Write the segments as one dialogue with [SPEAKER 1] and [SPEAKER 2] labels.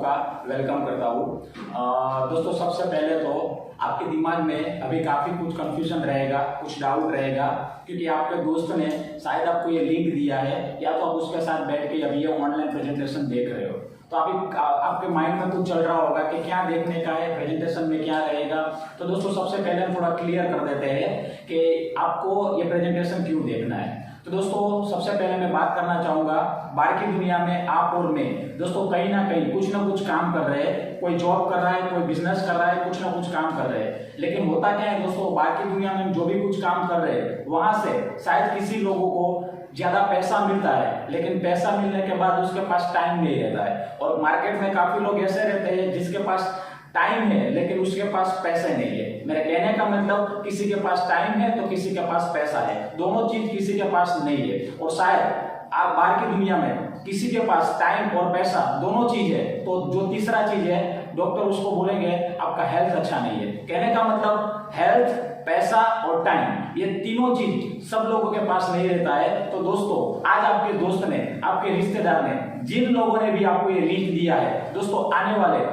[SPEAKER 1] का वेलकम करता हूँ। दोस्तों सबसे पहले तो आपके दिमाग में अभी काफ़ी कुछ कंफ्यूजन रहेगा, कुछ डाउट रहेगा, क्योंकि आपके दोस्त ने शायद आपको ये लिंक दिया है या तो आप उसके साथ बैठ के अभी ये ऑनलाइन प्रेजेंटेशन देख रहे हो, तो अभी आपके माइंड में कुछ चल रहा होगा कि क्या देखने का है, प्रेजेंटेशन में क्या रहेगा। तो दोस्तों सबसे पहले हम थोड़ा क्लियर कर देते हैं कि आपको ये प्रेजेंटेशन क्यों देखना है। तो दोस्तों सबसे पहले मैं बात करना चाहूंगा, बाहर की दुनिया में आप और मैं दोस्तों कहीं ना कहीं कुछ ना कुछ काम कर रहे हैं, कोई जॉब कर रहा है, कोई बिजनेस कर रहा है, कुछ ना कुछ काम कर रहे हैं। लेकिन होता क्या है दोस्तों, बाहर की दुनिया में जो भी कुछ काम कर रहे हैं वहां से शायद किसी लोगों को ज्यादा पैसा मिलता है, लेकिन पैसा मिलने के बाद उसके पास टाइम नहीं रहता है। और मार्केट में काफी लोग ऐसे रहते हैं जिसके पास टाइम है लेकिन उसके पास पैसे नहीं है। मेरे कहने का मतलब किसी के पास टाइम है तो किसी के पास पैसा है, दोनों चीज किसी के पास नहीं है। और शायद आप बाहर की दुनिया में किसी के पास टाइम और पैसा दोनों चीज है, तो जो तीसरा चीज है डॉक्टर उसको बोलेंगे आपका हेल्थ अच्छा नहीं है। कहने का मतलब हेल्थ, पैसा और टाइम, ये तीनों चीज सब लोगों के पास नहीं रहता है। तो दोस्तों आज आपके दोस्त ने, आपके रिश्तेदार ने, जिन लोगों ने भी आपको ये लिंक दिया है, दोस्तों आने वाले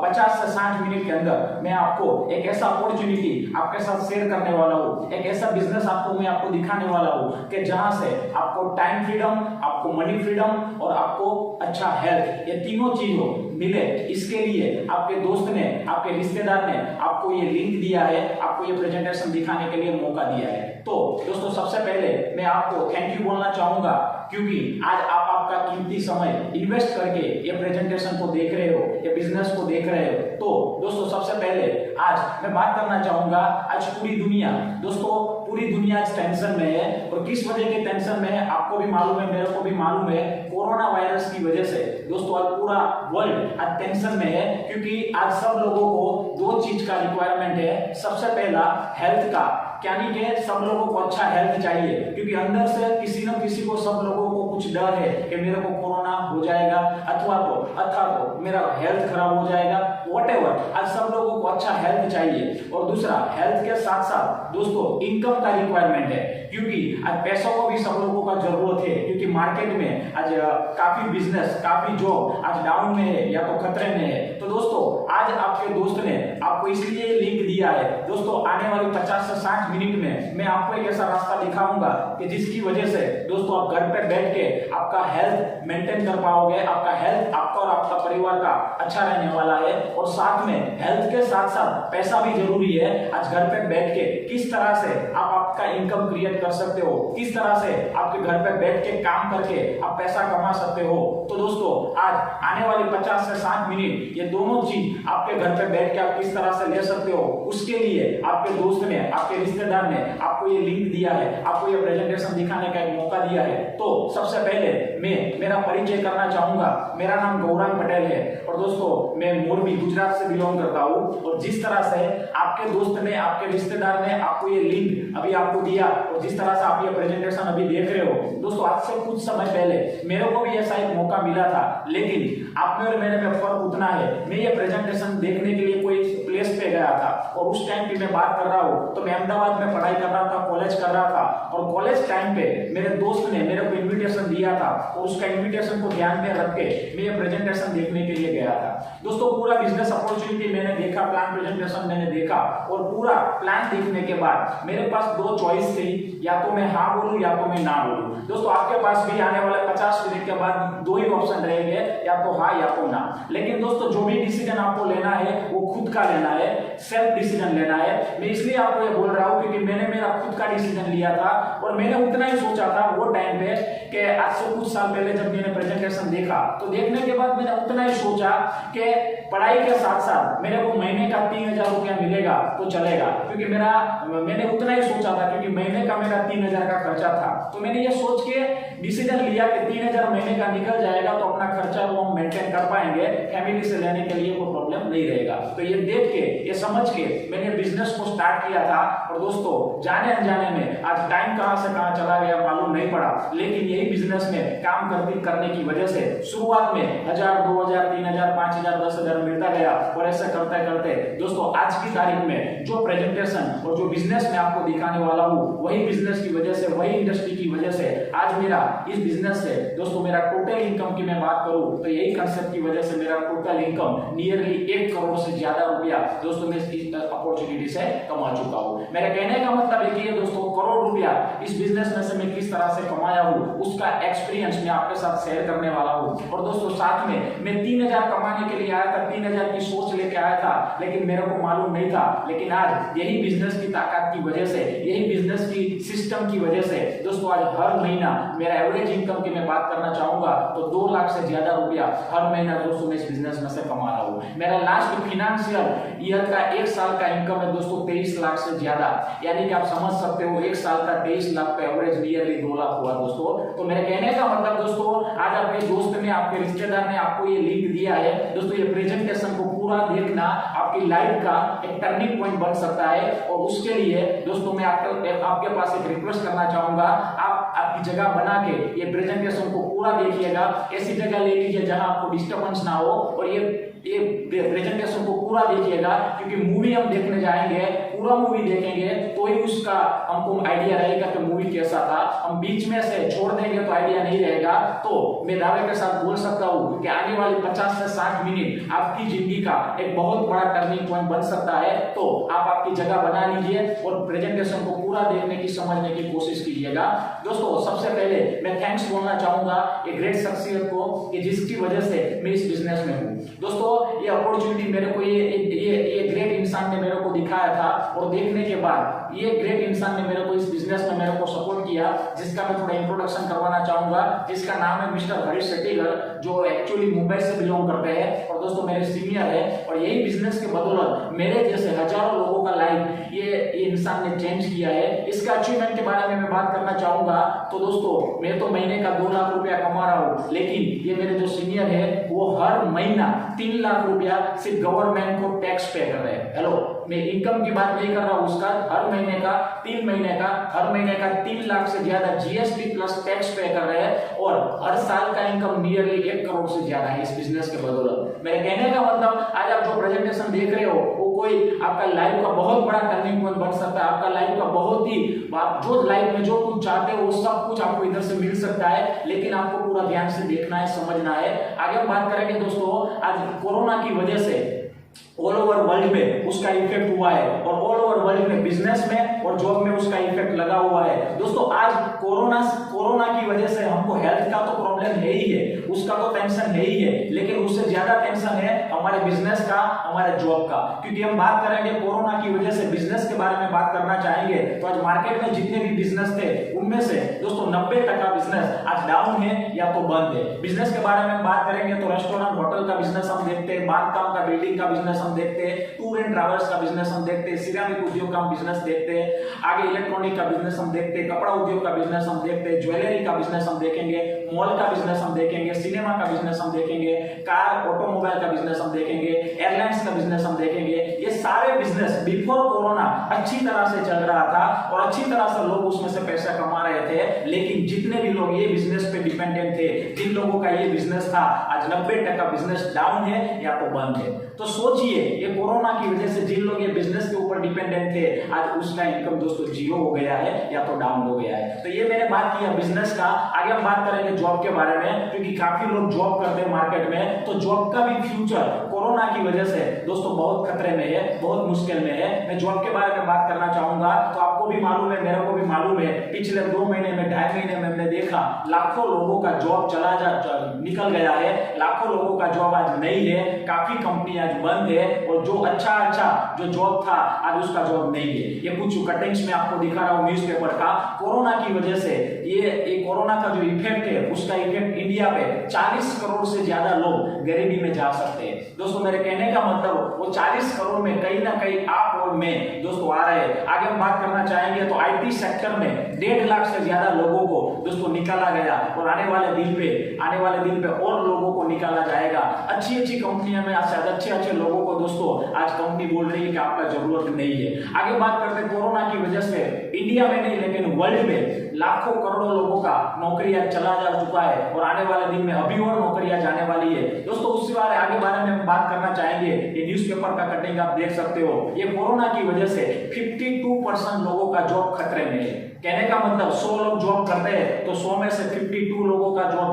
[SPEAKER 1] 50 से 60 मिनट के अंदर मैं आपको एक ऐसा अपॉर्चुनिटी आपके साथ शेयर करने वाला हूँ, एक ऐसा बिजनेस मैं आपको दिखाने वाला हूँ कि जहां से आपको टाइम फ्रीडम, आपको मनी फ्रीडम और आपको अच्छा हेल्थ, ये तीनों चीजों मिले। इसके लिए आपके दोस्त ने, आपके रिश्तेदार ने आपको ये लिंक दिया है, आपको ये प्रेजेंटेशन दिखाने के लिए मौका दिया है। तो दोस्तों सबसे पहले मैं आपको थैंक यू बोलना चाहूंगा, क्योंकि आज आप आपका कीमती समय इन्वेस्ट करके ये प्रेजेंटेशन को देख रहे हो, ये बिजनेस को देख रहे हो। तो दोस्तों सबसे पहले आज मैं बात करना चाहूंगा, आज पूरी दुनिया, दोस्तों पूरी दुनिया आज टेंशन में है। और किस वजह के टेंशन में है आपको भी मालूम है, मेरे को भी मालूम है, कोरोना वायरस की वजह से दोस्तों आज पूरा वर्ल्ड आज टेंशन में है, क्योंकि आज सब लोगों को दो चीज का रिक्वायरमेंट है। सबसे पहला हेल्थ का, यानी कि सब लोगों को अच्छा हेल्थ चाहिए, क्योंकि अंदर से किसी न किसी को, सब लोगों को कुछ डर है कि मेरे को कोरोना हो जाएगा अथवा तो मेरा हेल्थ खराब हो जाएगा, व्हाटएवर। आज सब लोगों को अच्छा हेल्थ चाहिए। और दूसरा हेल्थ के साथ साथ दोस्तों इनकम का रिक्वायरमेंट है, क्योंकि आज पैसों को भी सब लोगों का जरूरत है, क्योंकि मार्केट में आज काफी बिजनेस, काफी जॉब आज डाउन में है या तो खतरे में है। तो दोस्तों आज आपके दोस्त ने आपको इसलिए लिंक दिया है। दोस्तों आने वाली 50 से 60 मिनट में मैं आपको एक ऐसा रास्ता दिखाऊंगा कि जिसकी वजह से दोस्तों आप घर पे बैठ के आपका हेल्थ मेंटेन कर पाओगे, आपका हेल्थ, आपका और आपका परिवार का अच्छा रहने वाला है। और साथ में हेल्थ के साथ साथ पैसा भी जरूरी है। आज घर पे बैठ के किस तरह से आप आपका इनकम क्रिएट कर सकते हो, किस तरह से आपके घर पे बैठ के काम करके आप पैसा कमा सकते हो। तो दोस्तों आज आने वाली 50 से 60 मिनट ये दोनों चीज आपके घर पे बैठ के आप किस तरह से ले सकते हो, उसके लिए आपके दोस्त ने, आपके रिश्तेदार ने आपको ये लिंक दिया है, आपको ये प्रेजेंटेशन दिखाने का एक मौका दिया है। तो सबसे पहले मैं मेरा परिचय करना चाहूंगा। मेरा नाम गौरांग पटेल है और दोस्तों मैं मोरबी गुजरात से बिलोंग करता हूँ। और जिस तरह से आपके दोस्त ने, आपके रिश्तेदार ने आपको ये लिंक अभी आपको दिया और जिस तरह से आप ये प्रेजेंटेशन अभी देख रहे हो, दोस्तों आज से कुछ समय पहले मेरे को भी ऐसा एक मौका मिला था, लेकिन आप में और मेरे में फर्क उतना है, मैं ये प्रेजेंटेशन देखने के लिए कोई प्लेस पे गया था और उस टाइम पे मैं बात कर रहा हूँ तो मैं अहमदाबाद में पढ़ाई कर रहा था, कॉलेज कर रहा था। और कॉलेज टाइम पे मेरे दोस्त ने मेरे को इन्विटेशन दिया था और उसका इन्विटेशन को ध्यान में रख के मैं ये प्रेजेंटेशन देखने के लिए गया था। दोस्तों पूरा बिजनेस अपॉर्चुनिटी मैंने देखा, प्लान प्रेजेंटेशन मैंने देखा और पूरा प्लान देखने के बाद मेरे पास दो चॉइस थी, या तो मैं हाँ बोलूं या तो मैं ना बोलूं। दोस्तों आपके पास भी आने वाले 50 मिनट के बाद दो ही ऑप्शन रहेंगे, या तो हाँ या तो ना। लेकिन दोस्तों जो भी डिसीजन आपको लेना है वो खुद का लेना है, सेल्फ डिसीजन लेना है। मैं इसलिए आपको ये बोल रहा हूँ क्योंकि मैंने मेरा खुद का डिसीजन लिया था और मैंने उतना ही सोचा था वो टाइम पे कि आज से कुछ साल पहले जब मैंने प्रेजेंटेशन देखा तो देखने के बाद मैंने उतना ही सोचा कि पढ़ाई के साथ साथ मेरे को महीने का 3000 रुपया मिलेगा तो चलेगा, क्योंकि मैंने उतना ही सोचा था, क्योंकि महीने का मेरा 3000 का खर्चा था। तो मैंने ये सोच के डिसीजन लिया कि 3000 महीने का निकल जाएगा तो अपना खर्चा वो हम मेंटेन कर पाएंगे, फैमिली से लेने के लिए कोई प्रॉब्लम नहीं रहेगा। तो ये देख के, ये समझ के मैंने बिजनेस को स्टार्ट किया था और दोस्तों जाने अनजाने में आज टाइम कहां से कहां चला गया मालूम नहीं पड़ा, लेकिन यही बिजनेस में काम करने की वजह से शुरुआत में 1000, 2000, 3000, 5000, 10,000 मिलता गया और ऐसा करते करते दोस्तों आज की तारीख में जो प्रेजेंटेशन और जो बिजनेस में आपको दिखाने वाला हूं, वही बिजनेस की वजह से, वही इंडस्ट्री की वजह से आज मेरा इस बिजनेस से दोस्तों मेरा टोटल इनकम की मैं बात करूं तो यही कंसेप्ट की वजह से मेरा टोटल इनकम नियरली 1 करोड़ से ज्यादा रुपया दोस्तों मैं इस अपॉर्चुनिटी से कमा चुका हूं। मेरे कहने का मतलब है कि दोस्तों करोड़ रुपया इस बिजनेस में से मैं किस तरह से कमाया हूं उसका एक्सपीरियंस मैं आपके साथ शेयर करने वाला हूं। और दोस्तों साथ में मैं 3000 कमाने के लिए आया था, 3000 की सोच लेके आया था, लेकिन मेरे को मालूम नहीं था। लेकिन आज यही बिजनेस की ताकत की वजह से, यही बिजनेस की सिस्टम की वजह से दोस्तों आज हर महीना मेरा एवरेज इनकम की मैं बात करना चाहूंगा तो 2 लाख से ज्यादा रुपया हर महीना दोस्तों मैं इस बिजनेस में से कमा रहा हूं। मेरा लास्ट फाइनेंशियल ईयर का 1 साल का इनकम है दोस्तों 23 लाख से ज्यादा, यानी कि आप समझ सकते हो 1 साल का 23 लाख का एवरेज नियरली 2 लाख हुआ दोस्तों। तो मेरे कहने का मतलब दोस्तों आज आपके दोस्त ने, आपके रिश्तेदार ने आपको ये लिंक दिया है दोस्तों, ये प्रेजेंटेशन को पूरा देखना आपकी लाइफ का एक टर्निंग पॉइंट बन सकता है। और उसके लिए दोस्तों मैं आपके पास एक रिक्वेस्ट करना चाहूंगा, आप आपकी जगह बना के ये प्रेजेंटेशन को पूरा देखिएगा। ऐसी जगह ले लीजिए जहां आपको डिस्टर्बेंस ना हो और ये प्रेजेंटेशन को पूरा देखिएगा, क्योंकि मूवी हम देखने जाएंगे, पूरा मूवी देखेंगे तो ही उसका हमको आइडिया रहेगा कि मूवी कैसा था। हम बीच में से छोड़ देंगे तो आइडिया नहीं रहेगा। तो मैं दावे के साथ बोल सकता हूं कि आने वाले 50 से 60 मिनट आपकी जिंदगी का एक बहुत बड़ा टर्निंग पॉइंट बन सकता है। तो आप आपकी जगह बना लीजिए और प्रेजेंटेशन को पूरा देखने की, समझने की कोशिश कीजिएगा। दोस्तों सबसे पहले मैं थैंक्स बोलना चाहूंगा एक ग्रेट शख्सियत को कि जिसकी वजह से मैं इस बिजनेस में हूं। दोस्तों ये अपॉर्चुनिटी मेरे को ये ग्रेट इंसान ने मेरे को दिखाया था और देखने के बाद ये ग्रेट इंसान ने मेरे को इस बिजनेस में मेरे को सपोर्ट किया, जिसका मैं थोड़ा इंट्रोडक्शन करवाना चाहूंगा। जिसका नाम है मिस्टर हरीश शेट्टीगर, जो एक्चुअली मुंबई से बिलोंग करते हैं और दोस्तों मेरे सीनियर है। और यही बिजनेस के बदौलत मेरे जैसे हजारों लोगों का लाइफ ये इंसान ने चेंज किया है। इसका अचीवमेंट के बारे में मैं बात करना चाहूंगा तो दोस्तों मैं तो महीने का 2 लाख रुपया कमा रहा हूं, लेकिन ये मेरे जो सीनियर है वो हर महीना 3 लाख रुपया सिर्फ गवर्नमेंट को टैक्स पे कर रहे हैं। हेलो, मैं इनकम की बात नहीं कर रहा हूं, उसका हर महीने का 3 महीने का हर महीने का 3 लाख से ज्यादा जीएसटी प्लस टैक्स पे कर रहे हैं और हर साल का इनकम नियरली 1 करोड़ से ज्यादा है इस बिजनेस के बदौलत। मेरे कहने का मतलब आज आप जो प्रेजेंटेशन देख रहे हो वो कोई आपका लाइफ का बहुत बड़ा टर्निंग पॉइंट बन सकता है। आपका लाइफ का बहुत ही, आप जो लाइफ में जो कुछ चाहते हो वो सब कुछ आपको इधर से मिल सकता है, लेकिन आपको पूरा ध्यान से देखना है, समझना है। आगे हम बात करेंगे दोस्तों, आज कोरोना की वजह से ऑल ओवर वर्ल्ड में उसका इफेक्ट हुआ है और ऑल ओवर वर्ल्ड में बिजनेस में और जॉब में उसका इफेक्ट लगा हुआ है। दोस्तों आज कोरोना की वजह से हमको हेल्थ का तो प्रॉब्लम है ही है, उसका तो टेंशन है ही है, लेकिन उससे ज्यादा टेंशन है हमारे बिजनेस का, हमारे जॉब का। क्योंकि हम बात करेंगे कोरोना की वजह से बिजनेस के बारे में बात करना चाहेंगे तो आज मार्केट में जितने भी बिजनेस थे उनमें से दोस्तों 90% बिजनेस आज डाउन है या तो बंद है। बिजनेस के बारे में बात करेंगे तो रेस्टोरेंट, होटल का बिजनेस हम देखते हैं, बांधकाम का, बिल्डिंग का बिजनेस हम देखते हैं, टूर एंड ट्रैवल्स का बिजनेस हम देखते हैं, सिरामिक उद्योग का बिजनेस देखते हैं, आगे इलेक्ट्रॉनिक का बिजनेस हम देखते हैं, कपड़ा उद्योग का बिजनेस हम देखते हैं, ज्वेलरी का बिजनेस हम देखेंगे, मॉल का बिजनेस हम देखेंगे, सिनेमा का बिजनेस हम देखेंगे, कार ऑटोमोबाइल का बिजनेस हम देखेंगे, एयरलाइंस का बिजनेस हम देखेंगे। ये सारे बिजनेस बिफोर कोरोना अच्छी तरह से चल रहा था और अच्छी तरह से लोग उसमें से पैसा कमा रहे थे, लेकिन जितने भी लोग ये बिजनेस पे डिपेंडेंट थे, जिन लोगों का ये बिजनेस था, आज 90% बिजनेस डाउन है या तो बंद है। तो सोचिए ये कोरोना की वजह से जिन लोग ये बिजनेस के ऊपर डिपेंडेंट थे आज उसका इनकम दोस्तों जीरो हो गया है या तो डाउन हो गया है। तो ये मैंने बात किया बिजनेस का। आगे हम बात करेंगे जॉब के बारे में, क्योंकि काफी लोग जॉब करते हैं मार्केट में, तो जॉब का भी फ्यूचर कोरोना की वजह से दोस्तों बहुत खतरे में है, बहुत मुश्किल में है। मैं जॉब के बारे में बात करना चाहूंगा। तो आपको भी मालूम है, मेरे को भी मालूम है, पिछले 2 महीने में, 2.5 महीने में हमने देखा लाखों लोगों का जॉब निकल गया है, लाखों लोगों का जॉब आज नहीं है, काफी कंपनी आज बंद है और जो अच्छा जो जॉब था आज उसका जॉब नहीं है। ये कुछ कटिंग्स में आपको दिखा रहा हूं न्यूज़पेपर का। कोरोना की वजह से ये कोरोना का जो इफेक्ट है उसका इफेक्ट इंडिया पे 40 करोड़ से ज्यादा लोग गरीबी में जा सकते हैं। दोस्तों मेरे कहने का मतलब वो 40 करोड़ में कहीं ना कहीं आप और और में दोस्तों आ रहे हैं। आगे हम बात करना चाहेंगे तो आईटी सेक्टर में 1.5 लाख से ज्यादा लोगों को दोस्तों निकाला गया और आने वाले दिन पे और लोगों को निकाला जाएगा। अच्छी कंपनियों में आज अच्छे लोगों को दोस्तों आज कंपनी बोल रही है कि आपका जरूरत नहीं है। आगे बात करते हैं कोरोना की वजह से इंडिया में नहीं लेकिन वर्ल्ड में लाखों करोड़ों लोगों का नौकरियां चला जा चुका है और आने वाले दिन में अभी और नौकरियां जाने वाली है दोस्तों। उसके बारे में हम बात करना चाहेंगे। ये न्यूज़पेपर का कटिंग आप देख सकते हो। ये कोरोना की वजह से 52% लोगों का जॉब खतरे में है। कहने का मतलब 100 लोग जॉब करते हैं तो 100 में से 52 लोगों का जॉब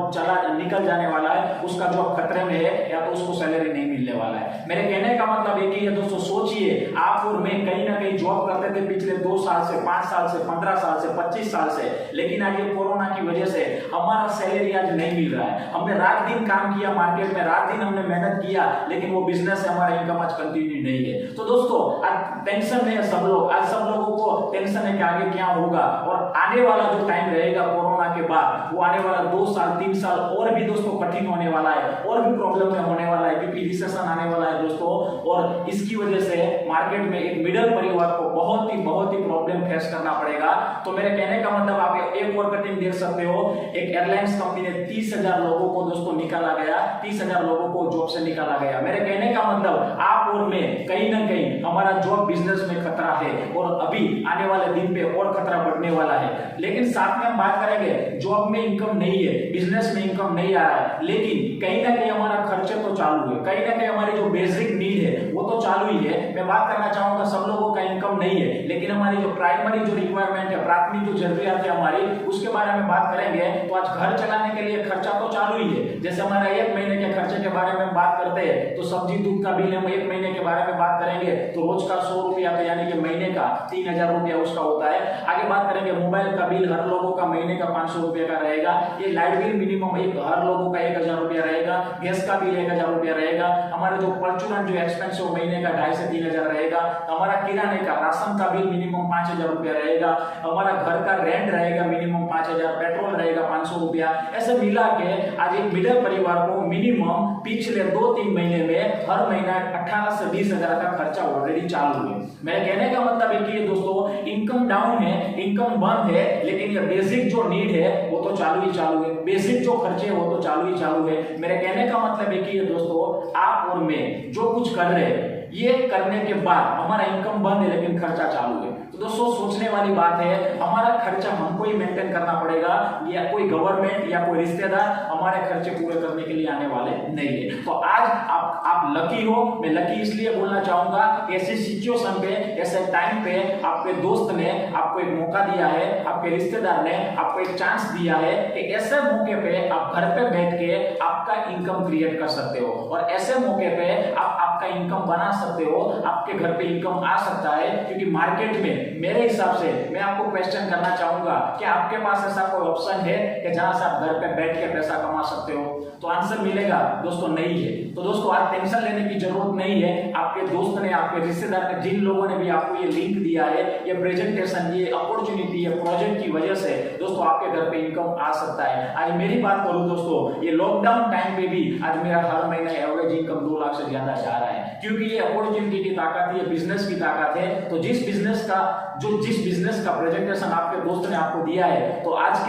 [SPEAKER 1] निकल जाने वाला है, उसका जॉब खतरे में है या तो उसको सैलरी नहीं मिलने वाला है। मेरे कहने का मतलब एक ही है दोस्तों, सोचिए आप और मैं कहीं ना कहीं जॉब करते थे पिछले 2 साल से, 5 साल से, 15 साल से, 25 साल से, लेकिन आज ये कोरोना की वजह से हमारा सैलरी आज नहीं मिल रहा है। हमने रात दिन काम किया मार्केट में, रात दिन हमने मेहनत किया, लेकिन वो बिजनेस है हमारा इनकम आज कंटिन्यू नहीं है। तो दोस्तों आज टेंशन में है सब लोग, आज सब लोगों को टेंशन है कि आगे क्या होगा और आने वाला जो टाइम रहेगा कोरोना के बाद, वो आने वाला 2 साल 3 साल और भी दोस्तों कठिन होने वाला है और भी प्रॉब्लम में होने वाला है, क्योंकि रिसेशन आने वाला है दोस्तों। और इसकी वजह से मार्केट में एक मिडिल परिवार को बहुत ही प्रॉब्लम फेस करना पड़ेगा। तो मेरे कहने का मतलब आप एक और कटिंग देख सकते हो। एक एयरलाइंस कंपनी ने 30,000 लोगों को दोस्तों निकाला गया, 30,000 लोगों को जॉब से निकाला गया। मेरे कहने का मतलब आप और मैं कहीं ना कहीं हमारा जॉब बिजनेस में खतरा है और अभी आने वाले दिन पे और खतरा बढ़ने वाला है। लेकिन साथ में हम बात करेंगे जॉब में इनकम नहीं है, बिजनेस में इनकम नहीं आ रहा है, लेकिन कहीं ना कहीं हमारा खर्चे तो चालू है, कहीं ना कहीं हमारी जो बेसिक नीड है वो तो चालू ही है। मैं बात करना चाहूंगा सब लोगों का इनकम नहीं है, लेकिन हमारी जो प्राइमरी जो रिक्वायरमेंट है, प्राथमिक जो जरूरियात है हमारी, उसके बारे में बात करेंगे तो आज घर चलाने के लिए खर्चा तो चालू ही है। जैसे हमारा 1 महीने के खर्चे के बारे में बात करते हैं तो सब्जी दूध का बिल हम 1 महीने के बारे में बात करेंगे तो रोज का 100 रुपया तो यानी कि महीने का 3,000 रुपया उसका होता है। आगे बात करेंगे मोबाइल का बिल हर लोगों का महीने का 500 रुपया का रहेगा। ये लाइट बिल मिनिमम हर लोगों का 1,000 रुपया रहेगा। गैस का बिल 1,000 रुपया रहेगा। हमारे जो परचून जो एक्सपेंस है वो महीने का 2,500 से 3,000 रहेगा। हमारा किराने का राशन का बिल मिनिमम 5,000 रुपया रहेगा। हमारा घर का रेंट रहेगा मिनिमम 5,000, पेट्रोल रहेगा 500 रुपया। ऐसे मिला के आज एक मिडिल परिवार को मिनिमम पिछले 2-3 महीने में हर महीना 18 से 20,000 का खर्चा ऑलरेडी चालू है। मेरे कहने का मतलब है कि दोस्तों इनकम डाउन है, इनकम बंद है, लेकिन ये बेसिक जो नीड है वो तो चालू ही चालू है, बेसिक जो खर्चे है वो तो चालू ही चालू है। मेरे कहने का मतलब है कि ये दोस्तों आप और मैं जो कुछ कर रहे हैं ये करने के बाद हमारा इनकम बंद है लेकिन खर्चा चालू है। तो दोस्तों सोचने वाली बात है, हमारा खर्चा हमको ही मेंटेन करना पड़ेगा या कोई गवर्नमेंट या कोई रिश्तेदार हमारे खर्चे पूरे करने के लिए आने वाले नहीं है। तो आज आप लकी हो। मैं लकी इसलिए बोलना चाहूंगा, ऐसी सिचुएशन पे, ऐसे टाइम पे आपके दोस्त ने आपको एक मौका दिया है, आपके रिश्तेदार ने आपको एक चांस दिया है कि ऐसे मौके पे आप घर पे बैठ के आपका इनकम क्रिएट कर सकते हो और ऐसे मौके पे आप आपका इनकम बना सकते हो, आपके घर पे इनकम आ सकता है। क्योंकि मार्केट में मेरे हिसाब से मैं आपको क्वेश्चन करना चाहूंगा कि आपके पास ऐसा कोई ऑप्शन है कि जहां से आप घर पे बैठ के पैसा कमा सकते हो? तो आंसर मिलेगा दोस्तों नहीं है। तो दोस्तों आज टेंशन लेने की जरूरत नहीं है। आपके दोस्त ने, आपके रिश्तेदार ने, जिन लोगों ने भी आपको ये लिंक दिया है, ये प्रेजेंटेशन, ये अपॉर्चुनिटी, ये प्रोजेक्ट की वजह से दोस्तों आपके घर पे इनकम आ सकता है। आज मेरी बात करूं दोस्तों, ये लॉकडाउन टाइम पे भी आज मेरा हर महीना एवरेज इनकम 2 लाख से ज्यादा जा रहा है, क्योंकि ये अपॉर्चुनिटी की ताकत है, बिजनेस की ताकत है। तो जिस बिजनेस का प्रेजेंटेशन आपके दोस्त ने आपको दिया है, तो आज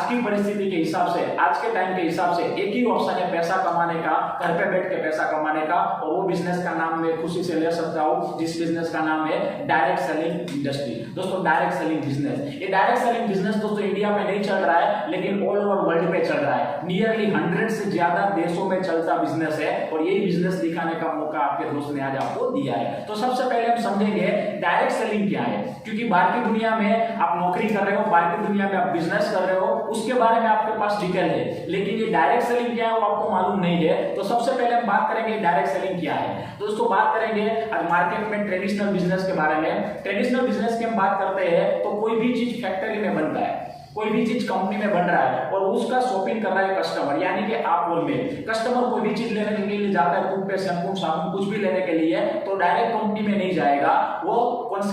[SPEAKER 1] की परिस्थिति के हिसाब से, आज के टाइम के हिसाब से एक ही ऑप्शन है पैसा कमाने का, घर पे बैठ के पैसा कमाने का, और वो बिजनेस का नाम मैं खुशी से ले सकता हूं, जिस बिजनेस का नाम है डायरेक्ट सेलिंग इंडस्ट्री। दोस्तों डायरेक्ट सेलिंग बिजनेस, ये डायरेक्ट सेलिंग बिजनेस दोस्तों इंडिया में नहीं चल रहा है, लेकिन ऑल ओवर वर्ल्ड पे चल रहा है। नियरली 100 से ज्यादा देशों में चलता बिजनेस है और यही बिजनेस दिखाने का मौका आपके दोस्त ने आज आपको दिया है। तो सबसे पहले हम समझेंगे डायरेक्ट सेलिंग क्या है, क्योंकि बाहर की दुनिया में आप नौकरी कर रहे हो, बाहर की दुनिया में आप बिजनेस कर रहे हो, उसके बारे में आपके पास डिटेल है, लेकिन ये डायरेक्ट सेलिंग क्या है वो आपको मालूम नहीं है। तो सबसे पहले हम बात करेंगे डायरेक्ट सेलिंग क्या है। दोस्तों बात करेंगे आज मार्केट में ट्रेडिशनल बिजनेस के बारे में। ट्रेडिशनल बिजनेस की हम बात करते हैं तो कोई भी चीज फैक्ट्री में बनता है, कोई भी चीज कंपनी में बन रहा है और उसका शॉपिंग कर रहा है कस्टमर, यानी कि आप और में कस्टमर कोई भी चीज लेने के लिए जाता है, टूथपेस्ट, शैम्पू, साबुन कुछ भी लेने के लिए, तो डायरेक्ट कंपनी में नहीं जाएगा, वो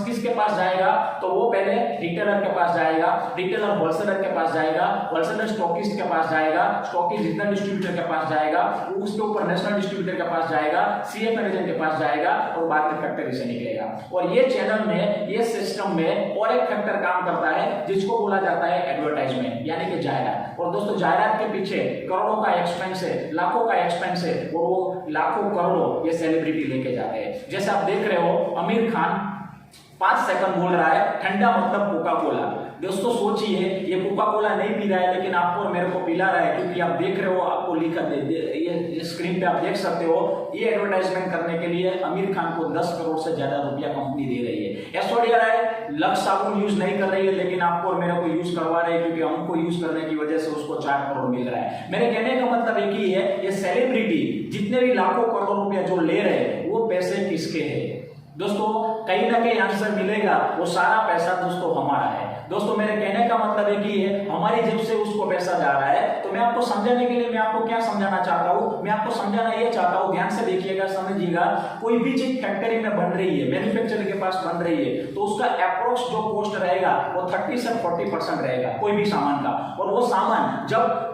[SPEAKER 1] किसके पास जाएगा, तो वो पहले रिटेलर के पास जाएगा, रिटेलर होलसेलर के पास जाएगा, होलसेलर स्टॉकिस्ट के पास जाएगा, स्टॉकिस्ट रीजनल डिस्ट्रीब्यूटर के पास जाएगा, उसके ऊपर नेशनल डिस्ट्रीब्यूटर के पास जाएगा, सीएफ एजेंट के पास जाएगा और बाद में फैक्ट्री से निकलेगा। और ये चैनल में, ये सिस्टम में और एक फैक्टर काम करता है जिसको बोला जाता है एडवर्टाइजमेंट, यानी कि जाहिरात। और दोस्तों जाहिरात के पीछे करोड़ों का एक्सपेंस है, लाखों का एक्सपेंस है, और वो लाखों करोड़ों ये सेलिब्रिटी लेके जाते हैं। जैसे आप देख रहे हो आमिर खान 5 सेकंड बोल रहा है ठंडा मतलब कोका कोला। दोस्तों सोचिए, ये कोका कोला नहीं पी रहा है लेकिन आपको और मेरे को पिला रहा है, क्योंकि आप देख रहे हो, आपको लिखा ये स्क्रीन पे आप देख सकते हो, ये एडवर्टाइजमेंट करने के लिए आमिर खान को 10 करोड़ से ज्यादा रुपया कंपनी दे रही है। ऐश्वर्या राय लक्स साबुन यूज नहीं कर रही है लेकिन आपको और मेरे को यूज करवा रहे हैं, क्योंकि हमको यूज करने की वजह से उसको 4 करोड़ मिल रहा है। मेरे कहने का मतलब एक ही है, ये सेलिब्रिटी जितने भी लाखों करोड़ रुपया जो ले रहे हैं वो पैसे किसके हैं दोस्तों? कहीं ना कहीं आंसर मिलेगा, वो सारा पैसा दोस्तों हमारा है। दोस्तों मेरे कहने का मतलब एक ही है, हमारी जेब से उसको पैसा जा रहा है। तो मैं आपको समझाने के लिए मैं आपको क्या समझाना चाहता हूँ, मैं आपको समझाना ये चाहता हूँ, ध्यान से देखिएगा, समझिएगा। कोई भी चीज फैक्ट्री में बन रही है, मैन्युफैक्चरर के पास बन रही है, तो उसका अप्रोक्स जो कॉस्ट रहेगा वो 30 से 40% रहेगा कोई भी सामान का। और वो सामान जब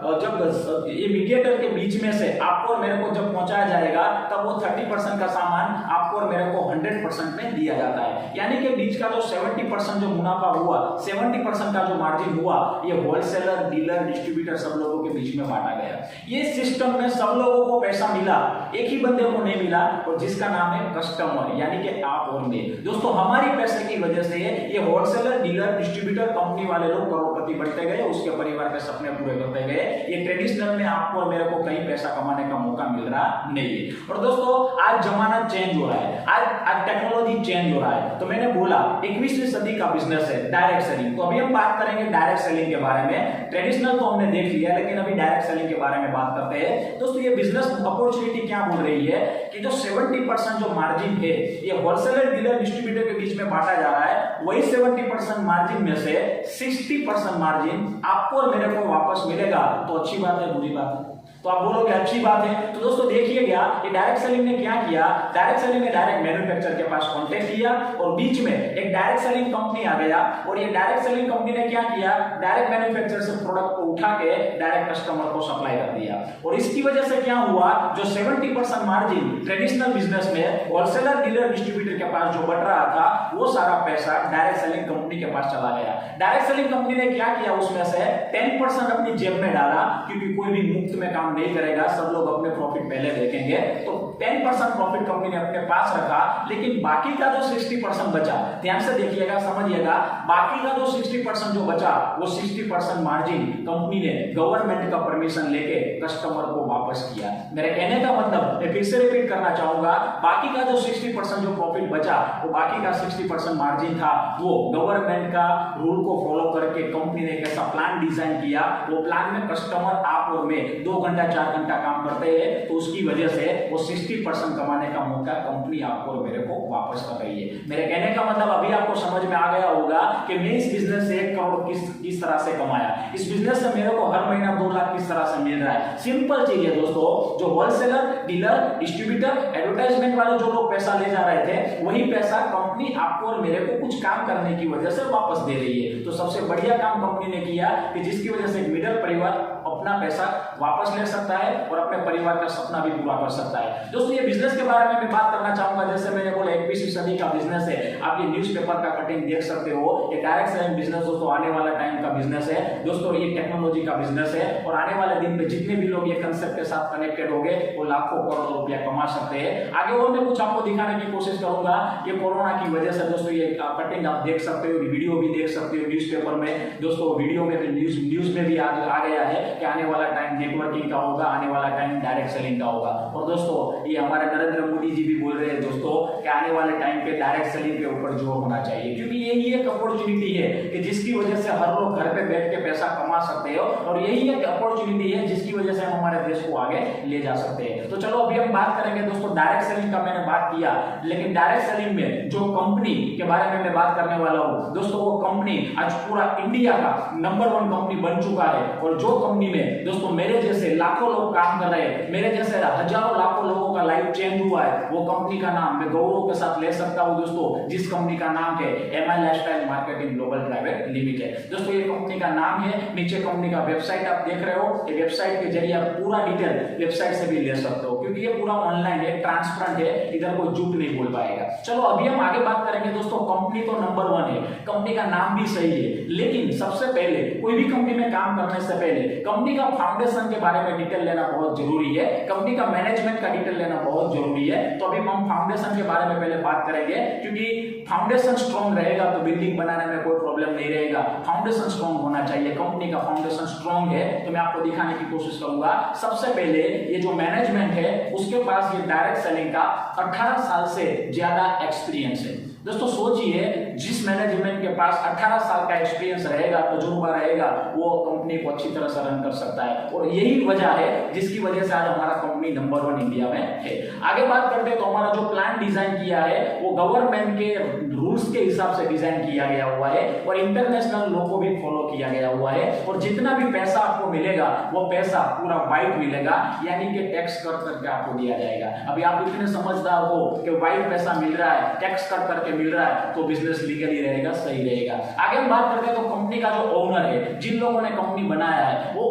[SPEAKER 1] ये मीडिएटर के बीच में से आपको और मेरे को जब पहुंचाया जाएगा, तब वो 30% का सामान आपको और मेरे को 100% में दिया जाता है। यानी कि बीच का जो 70% जो मुनाफा हुआ, 70% का जो मार्जिन हुआ, ये होलसेलर, डीलर, डिस्ट्रीब्यूटर सब लोगों के बीच में बांटा गया। ये सिस्टम में सब लोगों को पैसा मिला, एक ही बंदे को नहीं मिला, और जिसका नाम है कस्टमर, यानी कि आप और मैं। दोस्तों हमारी पैसे की वजह से ये होलसेलर, डीलर, डिस्ट्रीब्यूटर, कंपनी वाले लोग करोड़पति बनते गए, उसके परिवार के सपने पूरे करते गए। ये ट्रेडिशनल में आपको और मेरे को कहीं पैसा कमाने का मौका मिल रहा नहीं है। और दोस्तों आज जमाना चेंज हो रहा है, आज टेक्नोलॉजी चेंज हो रहा है। तो मैंने बोला 21वीं सदी का बिजनेस है डायरेक्ट सेलिंग। तो अभी हम बात करेंगे डायरेक्ट सेलिंग के बारे में। ट्रेडिशनल तो हमने देख लिया, लेकिन अभी डायरेक्ट सेलिंग के बारे में बात करते हैं। दोस्तों ये बिजनेस अपॉर्चुनिटी क्या बोल रही है कि जो 70% जो मार्जिन है ये होलसेलर, डीलर, डिस्ट्रीब्यूटर के बीच में बांटा जा रहा है, वही 70% मार्जिन में से 60% मार्जिन आपको और मेरे को वापस मिलेगा। तो अच्छी बात है, बुरी बात है? तो आप बोलोगे अच्छी बात है। तो दोस्तों देखिएगा ये डायरेक्ट सेलिंग ने क्या किया, डायरेक्ट सेलिंग ने डायरेक्ट मैन्युफैक्चरर के पास कांटेक्ट किया और बीच में एक डायरेक्ट सेलिंग कंपनी आ गया, और ये डायरेक्ट सेलिंग कंपनी ने क्या किया, डायरेक्ट मैन्युफैक्चरर से प्रोडक्ट को उठा के डायरेक्ट कस्टमर को सप्लाई कर दिया। और इसकी वजह से क्या हुआ, जो 70% मार्जिन ट्रेडिशनल बिजनेस में होलसेलर, डीलर, डिस्ट्रीब्यूटर के पास जो बट रहा था, वो सारा पैसा डायरेक्ट सेलिंग कंपनी के पास चला गया। डायरेक्ट सेलिंग कंपनी ने क्या किया, उसमें से 10% अपनी जेब में डाला, क्योंकि कोई भी मुफ्त में काम नहीं करेगा, सब लोग अपने प्रॉफिट पहले देखेंगे। तो 10% प्रॉफिट कंपनी ने अपने पास रखा, लेकिन बाकी का जो 60% बचा, ध्यान से देखिएगा, समझिएगा, बाकी का जो 60% जो बचा, वो 60% मार्जिन कंपनी ने गवर्नमेंट का परमिशन लेके कस्टमर को वापस किया। मेरे कहने का मतलब, मैं फिर से रिपीट करना चाहूंगा, बाकी का जो 60% जो प्रॉफिट बचा, वो बाकी का 60% मार्जिन था, वो गवर्नमेंट का रूल को फॉलो करके कंपनी ने एक ऐसा प्लान डिजाइन किया, वो प्लान में कस्टमर आप और मैं 2 घंटा 4 घंटा काम करते हैं, तो उसकी वजह से वो 60% कमाने का मौका कंपनी आपको और मेरे को वापस कर रही है। मेरे कहने का मतलब अभी आपको समझ में आ गया होगा कि मैं इस बिजनेस से 1 करोड़ किस तरह से कमाया, इस बिजनेस से मेरे को हर महीना 2 लाख किस तरह से मिल रहा है। सिंपल चीज है दोस्तों, जो होलसेलर, डीलर, डिस्ट्रीब्यूटर, एडवर्टाइजमेंट वाले जो लोग पैसा ले जा रहे थे, वही पैसा कंपनी आपको और मेरे को कुछ काम करने की वजह से वापस दे रही है। तो सबसे बढ़िया काम कंपनी ने किया कि जिसकी वजह से मिडिल परिवार अपना पैसा वापस ले सकता है और अपने परिवार का सपना भी पूरा कर सकता है। दोस्तों ये बिजनेस के बारे में मैं बात करना चाहूंगा। जैसे मैंने बोला 21वीं सदी का बिजनेस है, आप ये न्यूज़पेपर का कटिंग देख सकते हो, ये डायरेक्ट सेलिंग बिजनेस दोस्तों आने वाला टाइम का बिजनेस है। दोस्तों ये टेक्नोलॉजी का बिजनेस है, और आने वाले दिन में जितने भी लोग ये कंसेप्ट के साथ कनेक्टेड होंगे, वो लाखों करोड़ रुपया कमा सकते हैं। आगे और मैं कुछ आपको दिखाने की कोशिश करूंगा। ये कोरोना की वजह से दोस्तों ये कटिंग आप देख सकते हो, वीडियो भी देख सकते हो न्यूज़पेपर में। दोस्तों वीडियो में भी न्यूज में भी आ गया है कि आने वाला टाइम नेटवर्किंग का होगा, आने वाला टाइम डायरेक्ट सेलिंग का होगा। और दोस्तों ये हमारे नरेंद्र मोदी जी भी बोल रहे हैं दोस्तों कि आने वाले टाइम पे डायरेक्ट सेलिंग के ऊपर जोर होना चाहिए, क्योंकि यही एक अपॉर्चुनिटी है कि जिसकी वजह से हर लोग घर पे बैठ के पैसा कमा सकते हो, और यही एक अपॉर्चुनिटी है जिसकी वजह से हम हमारे देश को आगे ले जा सकते हैं। तो चलो अभी हम बात करेंगे दोस्तों डायरेक्ट सेलिंग का। मैंने बात किया, लेकिन डायरेक्ट सेलिंग में जो कंपनी के बारे में मैं बात करने वाला हूं दोस्तों, वो कंपनी आज पूरा इंडिया का नंबर 1 कंपनी बन चुका है। और जो कंपनी में दोस्तों मेरे जैसे लाखों लोग काम कर रहे हैं, मेरे जैसे हजारों लाखों लोगों का लाइफ चेंज हुआ है, वो कंपनी का नाम मैं गौरव के साथ ले सकता हूं दोस्तों, जिस कंपनी का नाम है MI lifestyle marketing global private limited. दोस्तों ये कंपनी का नाम है, नीचे कंपनी का वेबसाइट आप देख रहे हो, ये वेबसाइट के जरिए आप पूरा डिटेल वेबसाइट से भी ले सकते हो, क्योंकि ये पूरा ऑनलाइन है, ट्रांसपेरेंट है, इधर कोई झूठ नहीं बोल पाएगा। चलो अभी हम आगे बात करेंगे दोस्तों, कंपनी तो नंबर 1 है, कंपनी का नाम भी सही है, लेकिन सबसे पहले कोई भी कंपनी में काम करने से पहले कंपनी का फाउंडेशन के बारे में डिटेल लेना बहुत जरूरी है, कंपनी का मैनेजमेंट का डिटेल लेना बहुत जरूरी है। तो अभी हम फाउंडेशन के बारे में पहले बात करेंगे, क्योंकि फाउंडेशन स्ट्रॉन्ग रहेगा तो बिल्डिंग बनाने में कोई प्रॉब्लम नहीं रहेगा। फाउंडेशन स्ट्रॉन्ग होना चाहिए, कंपनी का फाउंडेशन स्ट्रॉन्ग है तो मैं आपको दिखाने की कोशिश करूंगा। सबसे पहले ये जो मैनेजमेंट है उसके पास ये डायरेक्ट सेलिंग का 18 साल से ज्यादा एक्सपीरियंस है। दोस्तों सोचिए, जिस मैनेजमेंट के पास 18 साल का एक्सपीरियंस रहेगा, तजुर्बा रहेगा, वो कंपनी को अच्छी तरह से रन कर सकता है, और यही वजह है जिसकी वजह से आज हमारा कंपनी नंबर 1 इंडिया में है। आगे बात करते हैं तो हमारा जो प्लान डिजाइन किया है वो गवर्नमेंट के रूल्स के हिसाब से डिजाइन किया गया हुआ है, और इंटरनेशनल लॉ को भी फॉलो किया गया हुआ है, और जितना भी पैसा आपको मिलेगा वो पैसा पूरा वाइट मिलेगा, यानी कि टैक्स कट करके आपको दिया जाएगा। अभी आप इतने समझदार हो कि वाइट पैसा मिल रहा है, टैक्स कट करके मिल रहा है, तो बिजनेस लीगली रहेगा, सही रहेगा। आगे हम बात करते हैं तो कंपनी का जो ओनर है, जिन लोगों ने कंपनी बनाया है, वो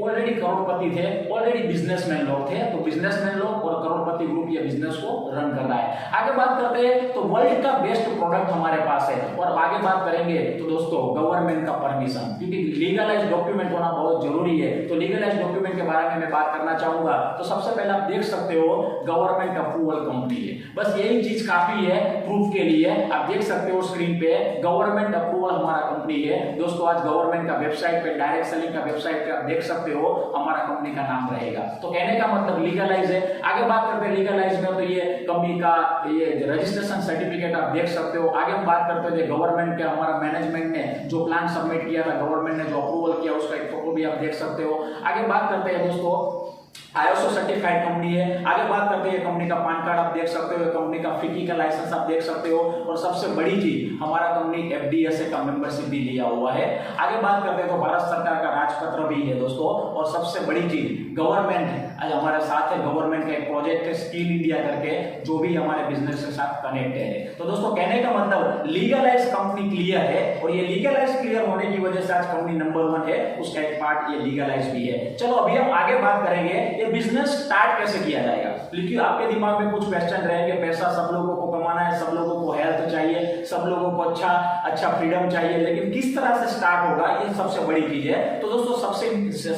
[SPEAKER 1] ऑलरेडी करोड़पति थे, ऑलरेडी बिजनेसमैन लोग थे, तो बिजनेसमैन लोग और करोड़पति ग्रुप ये बिजनेस को रन कर रहा है। आगे बात करते हैं तो वर्ल्ड का बेस्ट प्रोडक्ट हमारे पास है, और आगे बात करेंगे तो दोस्तों गवर्नमेंट का परमिशन, क्योंकि लीगलाइज डॉक्यूमेंट होना बहुत जरूरी है। तो लीगलाइज डॉक्यूमेंट के बारे में मैं बात करना चाहूंगा। तो सबसे पहले आप देख सकते हो गवर्नमेंट अप्रूवल कंपनी है, बस यही चीज काफी है प्रूफ के लिए। आप देख सकते हो स्क्रीन पे गवर्नमेंट अप्रूवल हमारा कंपनी है दोस्तों। आज गवर्नमेंट का वेबसाइट पे, डायरेक्ट सेलिंग का वेबसाइट पे आप देख सकते हो हमारा कंपनी का नाम रहेगा, तो कहने का मतलब लीगलाइज है। आगे बात करते हैं लीगलाइज में, तो ये कंपनी का ये रजिस्ट्रेशन सर्टिफिकेट आप देख सकते हो। आगे हम बात करते हैं गवर्नमेंट के, हमारा मैनेजमेंट ने जो प्लान सबमिट किया था, गवर्नमेंट ने जो अप्रूवल किया, उसका एक फोटो भी आप देख सकते हो। आगे बात करते हैं दोस्तों ISO सर्टिफाइड कंपनी है। आगे बात करते हैं कंपनी का पैन कार्ड आप देख सकते हो, कंपनी का फिकी का लाइसेंस आप देख सकते हो, और सबसे बड़ी चीज हमारा कंपनी FDSA का मेंबरशिप भी लिया हुआ है। आगे बात करते हैं तो भारत सरकार का राजपत्र भी है दोस्तों, और सबसे बड़ी चीज गवर्नमेंट आज हमारे साथ है। गवर्नमेंट का एक प्रोजेक्ट है स्किल इंडिया करके, जो भी हमारे बिजनेस के साथ कनेक्टेड है। तो दोस्तों कहने का मतलब लीगलाइज कंपनी क्लियर है, और ये लीगलाइज क्लियर होने की वजह से आज कंपनी नंबर 1 है, उसका एक पार्ट ये लीगलाइज भी है। चलो अभी हम आगे बात करेंगे ये बिजनेस स्टार्ट कैसे किया जाएगा। लेकिन आपके दिमाग में कुछ क्वेश्चन रहेंगे, पैसा सब लोगों को कमाना है, सब लोगों को हेल्थ चाहिए, सब लोगों को अच्छा फ्रीडम चाहिए, लेकिन किस तरह से स्टार्ट होगा, ये सबसे बड़ी चीज है। तो दोस्तों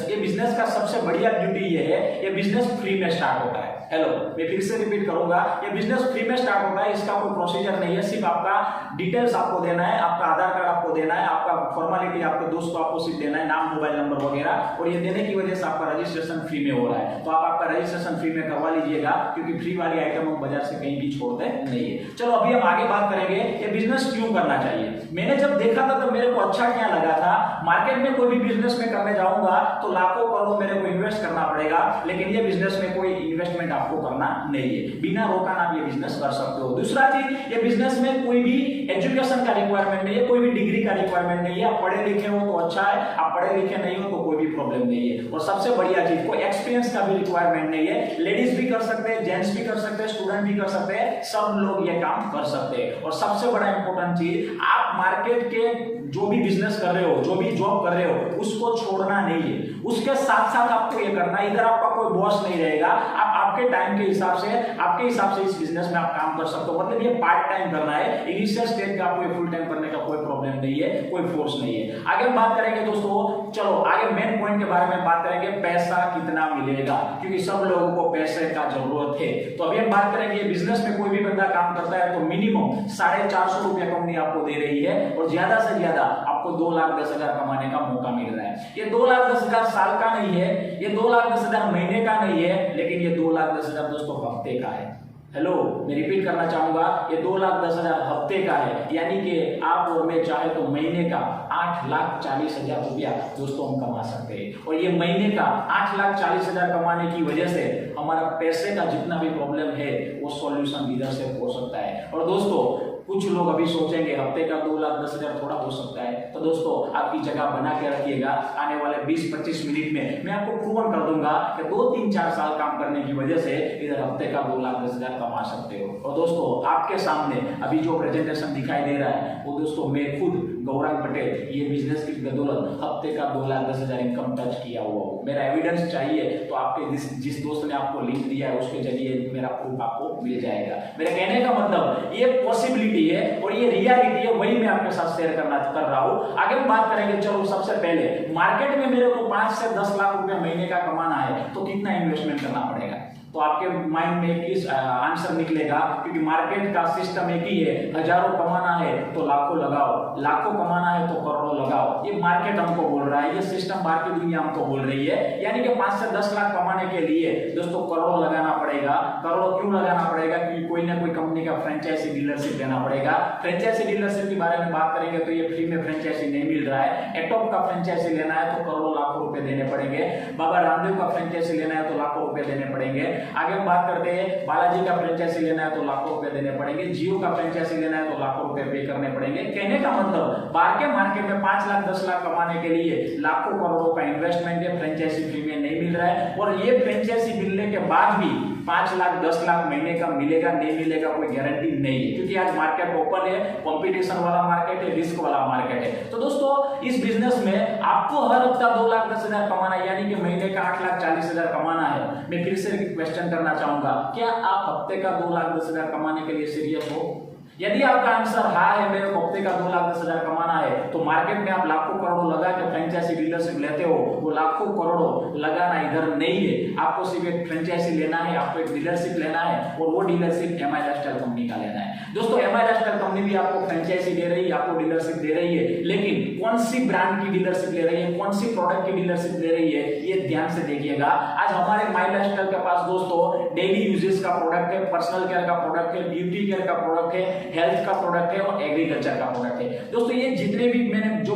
[SPEAKER 1] ये बिजनेस का सबसे बढ़िया ड्यूटी ये है, ये बिजनेस फ्री में स्टार्ट होता है। हेलो, मैं फिर से रिपीट करूंगा, ये बिजनेस फ्री में स्टार्ट होता है, इसका कोई प्रोसीजर नहीं है, सिर्फ आपका डिटेल्स आपको देना है, आपका आधार कार्ड आपको देना है, आपका फॉर्मेलिटी आपके दोस्त को आपको सिर्फ देना है, नाम मोबाइल नंबर वगैरह, और ये देने की वजह से आपका रजिस्ट्रेशन फ्री में हो रहा है। तो आप आपका रजिस्ट्रेशन फ्री में करवा लीजिएगा, क्योंकि फ्री वाली आइटम हम बाजार से कहीं भी छोड़ते नहीं है। चलो अभी हम आगे बात करेंगे ये बिजनेस क्यों करना चाहिए। मैंने जब देखा था तो मेरे को अच्छा क्या लगा था, मार्केट में कोई भी बिजनेस में करने जाऊंगा तो लाखों करोड़ों मेरे को इन्वेस्ट करना पड़ेगा, लेकिन ये बिजनेस में कोई इन्वेस्टमेंट आपको करना नहीं है, बिना रोकान आप ये बिजनेस कर सकते हो। दूसरा चीज, ये बिजनेस में कोई भी एजुकेशन का रिक्वायरमेंट नहीं है, कोई भी डिग्री का रिक्वायरमेंट नहीं है। आप पढ़े लिखे हो तो अच्छा है, आप पढ़े लिखे नहीं हो तो कोई भी प्रॉब्लम नहीं है। और सबसे बढ़िया चीज, कोई एक्सपीरियंस का भी रिक्वायरमेंट नहीं है, लेडीज भी कर सकते हैं, जेंट्स भी कर सकते हैं, स्टूडेंट भी कर सकते हैं, सब लोग ये काम कर सकते हैं। और सबसे बड़ा इंपॉर्टेंट चीज, आप मार्केट के जो भी बिजनेस कर रहे हो, जो भी जॉब कर रहे हो, उसको छोड़ना नहीं है, उसके साथ साथ आपको ये करना है। इधर आपका कोई बॉस नहीं रहेगा, आप आपके टाइम के हिसाब से इस बिजनेस में आप काम कर सकते हो। मतलब ये पार्ट टाइम करना है, इनिशियल स्टेज का आपको फुल टाइम करने का कोई प्रॉब्लम नहीं है, कोई फोर्स नहीं है। आगे हम बात करेंगे दोस्तों, चलो आगे मेन पॉइंट के बारे में बात करेंगे, पैसा कितना मिलेगा, क्योंकि सब लोगों को पैसे का जरूरत है। तो अभी हम बात करेंगे बिजनेस में कोई भी बंदा काम करता है तो मिनिमम 450 रुपया कंपनी आपको दे रही है, और ज्यादा से ज्यादा आपको 2,10,000 कमाने का मौका मिल रहा है। ये 2,10,000 साल का नहीं है, ये 2,10,000 महीने का नहीं है, लेकिन ये 2,10,000 दोस्तों हफ्ते का है। हेलो, मैं रिपीट करना चाहूंगा, ये 2,10,000 हफ्ते का है, यानी कि आप और मैं चाहे तो महीने का 8,40,000 रुपया दोस्तों हम कमा सकते हैं। और ये महीने का 8,40,000 कमाने की वजह से हमारा पैसे का जितना भी प्रॉब्लम है वो सॉल्यूशन इधर से हो सकता है। और दोस्तों कुछ लोग अभी सोचेंगे हफ्ते का 2,10,000 थोड़ा हो सकता है, तो दोस्तों आपकी जगह बना के रखिएगा। आने वाले 20-25 मिनट में मैं आपको प्रूवन कर दूंगा कि 2-3-4 साल काम करने की वजह से इधर हफ्ते का 2,10,000 कमा सकते हो। और दोस्तों आपके सामने अभी जो प्रेजेंटेशन दिखाई दे रहा है वो दोस्तों मैं खुद गौरंग पटेल ये बिजनेस की बदौलत हफ्ते का 2,10,000 इनकम टच किया हुआ हूँ। मेरा एविडेंस चाहिए तो आपके जिस दोस्त ने आपको लिंक दिया है उसके जरिए मेरा प्रूफ आपको मिल जाएगा। मेरे कहने का मतलब ये पॉसिबिलिटी है और ये रियलिटी है, वही मैं आपके साथ शेयर कर रहा हूँ। आगे हम बात करेंगे। चलो सबसे पहले मार्केट में मेरे को 5 से 10 लाख रुपया महीने का कमाना है तो कितना इन्वेस्टमेंट करना पड़ेगा? तो आपके माइंड में एक आंसर निकलेगा, क्योंकि मार्केट का सिस्टम एक ही है, हजारों कमाना है तो लाखों लगाओ, लाखों कमाना है तो करोड़ों लगाओ। ये मार्केट हमको बोल रहा है, ये सिस्टम बाहर की दुनिया हमको बोल रही है। यानी कि 5 से 10 लाख कमाने के लिए दोस्तों करोड़ों लगाना पड़ेगा। करोड़ों क्यों लगाना पड़ेगा? क्योंकि कोई ना कोई कंपनी का फ्रेंचाइजी डीलरशिप लेना पड़ेगा। फ्रेंचाइजी डीलरशिप के बारे में बात करेंगे तो ये फ्री में फ्रेंचाइजी नहीं मिल रहा है। एटॉप का फ्रेंचाइजी लेना है तो करोड़ों लाखों रुपए देने पड़ेंगे। बाबा रामदेव का फ्रेंचाइजी लेना है तो लाखों रुपए देने पड़ेंगे। आगे हम बात करते हैं, बालाजी का फ्रेंचाइजी लेना है तो लाखों रुपए देने पड़ेंगे। जियो का फ्रेंचाइजी लेना है तो लाखों रुपए पे करने पड़ेंगे। कहने का मतलब बाहर के मार्केट में 5 लाख 10 लाख कमाने के लिए लाखों करोड़ों का इन्वेस्टमेंट है, फ्रेंचाइजी फ्री में नहीं मिल रहा है। और ये फ्रेंचाइजी मिलने के बाद भी 5 लाख 10 लाख महीने का मिलेगा नहीं मिलेगा कोई गारंटी नहीं है, क्योंकि आज मार्केट ओपन है, कंपटीशन वाला मार्केट है, रिस्क वाला मार्केट है। तो दोस्तों इस बिजनेस में आपको हर हफ्ता 2,10,000 कमाना है, यानी कि महीने का 8,40,000 कमाना है। मैं फिर से क्वेश्चन करना चाहूंगा, क्या आप हफ्ते का 2,10,000 कमाने के लिए सीरियस हो? यदि आपका आंसर हाँ है, मेरे को हफ्ते का 2,10,000 कमाना है, तो मार्केट में आप लाखों करोड़ों लगा के फ्रेंचाइजी डीलरशिप लेते हो। वो लाखों करोड़ों लगाना इधर नहीं है, आपको सिर्फ एक फ्रेंचाइजी लेना है, आपको एक डीलरशिप लेना है और वो डीलरशिप एमआई लाइफस्टाइल कंपनी का लेना है। दोस्तों एमआई लाइफस्टाइल कंपनी भी आपको फ्रेंचाइजी दे रही है, आपको डीलरशिप दे रही है, लेकिन कौन सी ब्रांड की डीलरशिप ले रही है, कौन सी प्रोडक्ट की डीलरशिप ले रही है, ये ध्यान से देखिएगा। आज हमारे माई लाइफस्टाइल के पास दोस्तों डेली यूजेस का प्रोडक्ट है, पर्सनल केयर का प्रोडक्ट है, ब्यूटी केयर का प्रोडक्ट है, हेल्थ का प्रोडक्ट है और एग्रीकल्चर का प्रोडक्ट है। दोस्तों ये जितने भी मैंने जो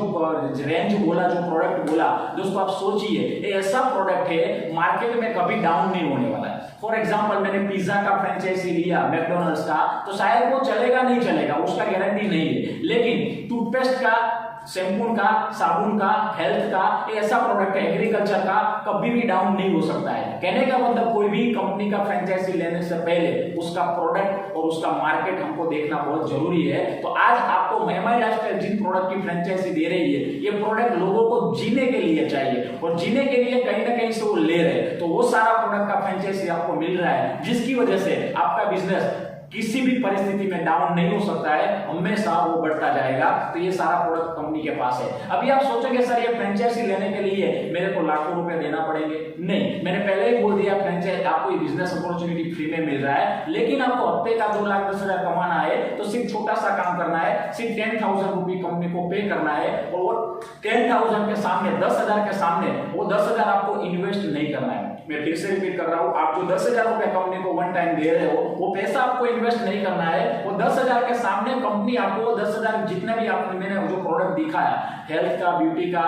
[SPEAKER 1] रेंज बोला, जो प्रोडक्ट बोला, दोस्तों आप सोचिए ये ऐसा प्रोडक्ट है मार्केट में कभी डाउन नहीं होने वाला है। फॉर एग्जांपल मैंने पिज्जा का फ्रेंचाइजी लिया मैकडॉनल्ड्स का, तो शायद वो चलेगा नहीं चलेगा, उसका गारंटी नहीं है। लेकिन टूथपेस्ट का, शैम्पून का, साबुन का, हेल्थ का, ऐसा प्रोडक्ट है एग्रीकल्चर का, कभी भी डाउन नहीं हो सकता है। कहने का मतलब कोई भी कंपनी का फ्रेंचाइजी लेने से पहले उसका प्रोडक्ट और उसका मार्केट हमको देखना बहुत जरूरी है। तो आज आपको एमआई लाइफस्टाइल जिन प्रोडक्ट की फ्रेंचाइजी दे रही है, ये प्रोडक्ट लोगों को जीने के लिए चाहिए और जीने के लिए कहीं ना कहीं से वो ले रहे हैं, तो वो सारा प्रोडक्ट का फ्रेंचाइजी आपको मिल रहा है, जिसकी वजह से आपका बिजनेस किसी भी परिस्थिति में डाउन नहीं हो सकता है, हमेशा वो बढ़ता जाएगा। तो ये सारा प्रोडक्ट कंपनी के पास है। अभी आप सोचोगे सर ये फ्रेंचाइजी लेने के लिए मेरे को लाखों रुपए देना पड़ेंगे। नहीं, मैंने पहले ही बोल दिया फ्रेंचाइजी आपको ये बिजनेस अपॉर्चुनिटी फ्री में मिल रहा है, लेकिन आपको हफ्ते का 2,10,000 कमाना है तो सिर्फ छोटा सा काम करना है, सिर्फ 10,000 रुपये कंपनी को पे करना है और वो 10,000 के सामने 10,000 के सामने वो 10,000 आपको इन्वेस्ट नहीं करना है। मैं फिर से रिपीट कर रहा हूं, आप जो 10,000 रुपए कंपनी को वन टाइम दे रहे हो वो पैसा आपको इन्वेस्ट नहीं करना है। वो 10,000 के सामने कंपनी आपको 10,000 जितने भी आपने मैंने जो प्रोडक्ट दिखाया, हेल्थ का, ब्यूटी का,